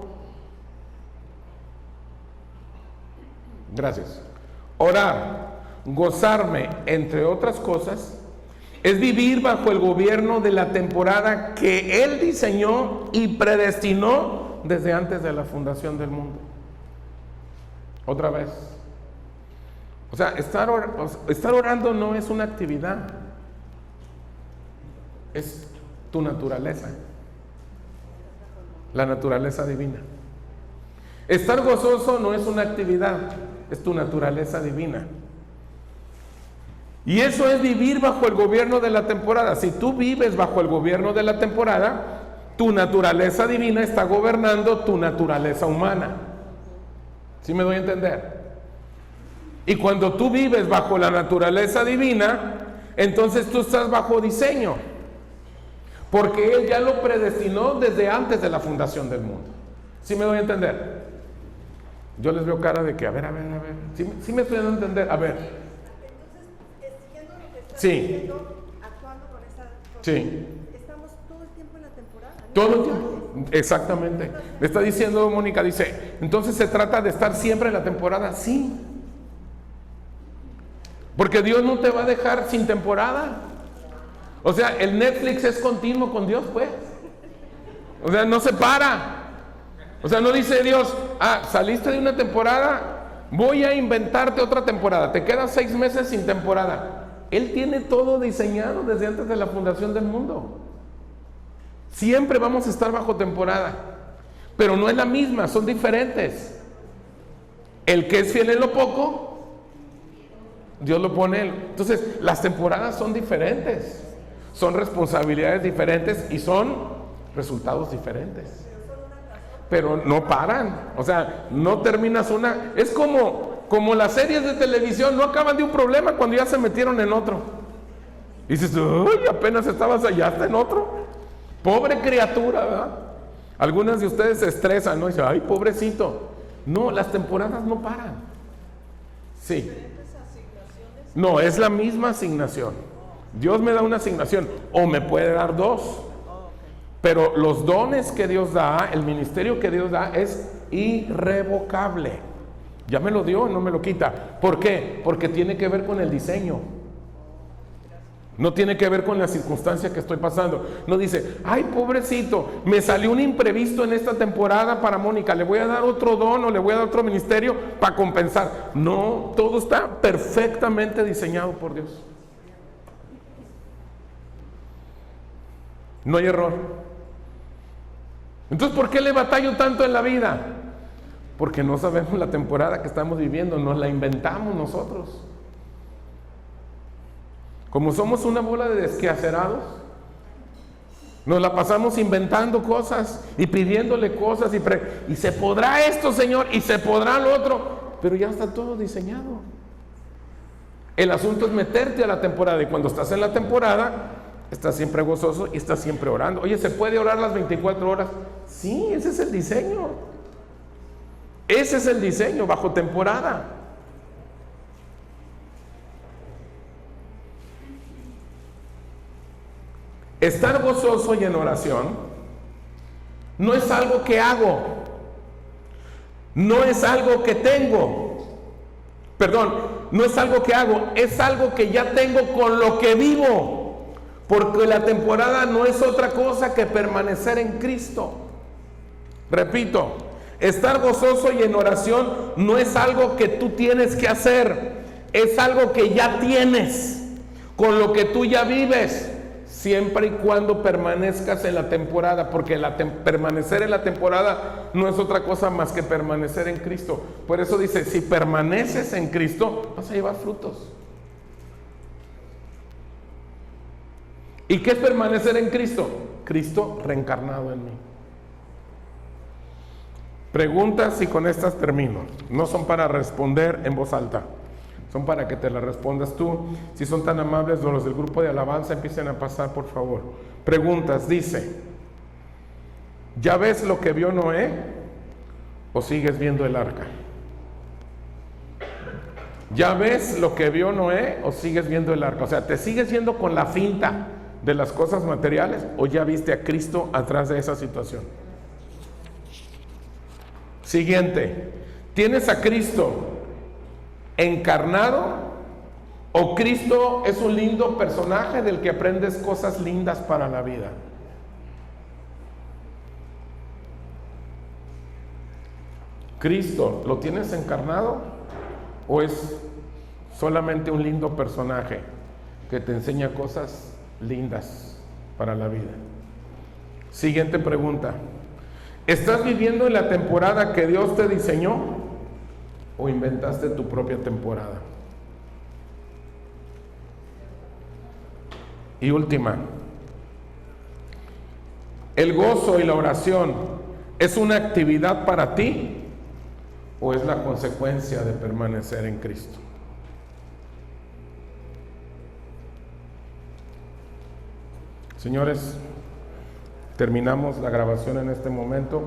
Gracias. Orar, gozarme, entre otras cosas, es vivir bajo el gobierno de la temporada que Él diseñó y predestinó desde antes de la fundación del mundo. Otra vez. O sea, estar orando no es una actividad, es tu naturaleza, la naturaleza divina. Estar gozoso no es una actividad, es tu naturaleza divina. Y eso es vivir bajo el gobierno de la temporada. Si tú vives bajo el gobierno de la temporada, tu naturaleza divina está gobernando tu naturaleza humana. ¿Sí me doy a entender? Y cuando tú vives bajo la naturaleza divina, entonces tú estás bajo diseño. Porque Él ya lo predestinó desde antes de la fundación del mundo. ¿Sí me doy a entender? Yo les veo cara de que, a ver. ¿Sí me estoy dando a entender? A ver. Entonces, siguiendo lo que estás Sí. diciendo, actuando con esa cosa, Sí. estamos todo el tiempo en la temporada, ¿no? Todo el tiempo. Exactamente. Me está diciendo Mónica, dice, entonces se trata de estar siempre en la temporada. Sí. Porque Dios no te va a dejar sin temporada. O sea, el Netflix es continuo con Dios, pues. O sea, no se para. O sea, no dice Dios, saliste de una temporada, voy a inventarte otra temporada. Te quedas 6 meses sin temporada. Él tiene todo diseñado desde antes de la fundación del mundo. Siempre vamos a estar bajo temporada. Pero no es la misma, son diferentes. El que es fiel en lo poco, Dios lo pone. Entonces, las temporadas son diferentes. Son responsabilidades diferentes y son resultados diferentes. pero no paran. O sea, no terminas una. Es como las series de televisión, no acaban de un problema cuando ya se metieron en otro. Y dices, uy, apenas estabas allá, hasta en otro. Pobre criatura, ¿verdad? Algunas de ustedes se estresan, ¿no? Y dicen, ay, pobrecito. No, las temporadas no paran. Sí. No, es la misma asignación. Dios me da una asignación, o me puede dar dos. Pero los dones que Dios da, el ministerio que Dios da es irrevocable. Ya me lo dio, no me lo quita. ¿Por qué? Porque tiene que ver con el diseño. No tiene que ver con la circunstancia que estoy pasando. No dice, ay, pobrecito, me salió un imprevisto en esta temporada para Mónica, le voy a dar otro don o le voy a dar otro ministerio para compensar. No, todo está perfectamente diseñado por Dios. No hay error. Entonces, ¿por qué le batallo tanto en la vida? Porque no sabemos la temporada que estamos viviendo, nos la inventamos nosotros. Como somos una bola de desquacerados, nos la pasamos inventando cosas y pidiéndole cosas y se podrá esto, Señor, y se podrá lo otro, pero ya está todo diseñado. El asunto es meterte a la temporada, y cuando estás en la temporada, estás siempre gozoso y estás siempre orando. Oye, ¿se puede orar las 24 horas? Sí, ese es el diseño. Ese es el diseño, bajo temporada. Estar gozoso y en oración no es algo que hago, no es algo que tengo, no es algo que hago, es algo que ya tengo con lo que vivo, porque la temporada no es otra cosa que permanecer en Cristo. Repito, estar gozoso y en oración no es algo que tú tienes que hacer, es algo que ya tienes, con lo que tú ya vives. Siempre y cuando permanezcas en la temporada, porque permanecer en la temporada no es otra cosa más que permanecer en Cristo. Por eso dice, si permaneces en Cristo, vas a llevar frutos. ¿Y qué es permanecer en Cristo? Cristo reencarnado en mí. Preguntas y con estas termino. No son para responder en voz alta. Son para que te las respondas tú. Si son tan amables, los del grupo de alabanza empiecen a pasar, por favor. Preguntas, dice, ¿ya ves lo que vio Noé o sigues viendo el arca? ¿Ya ves lo que vio Noé o sigues viendo el arca? O sea, ¿te sigues yendo con la finta de las cosas materiales o ya viste a Cristo atrás de esa situación? Siguiente, ¿tienes a Cristo encarnado o Cristo es un lindo personaje del que aprendes cosas lindas para la vida? ¿Cristo lo tienes encarnado o es solamente un lindo personaje que te enseña cosas lindas para la vida? Siguiente pregunta, ¿estás viviendo en la temporada que Dios te diseñó o inventaste tu propia temporada? Y última, ¿el gozo y la oración es una actividad para ti o es la consecuencia de permanecer en Cristo? Señores, terminamos la grabación en este momento.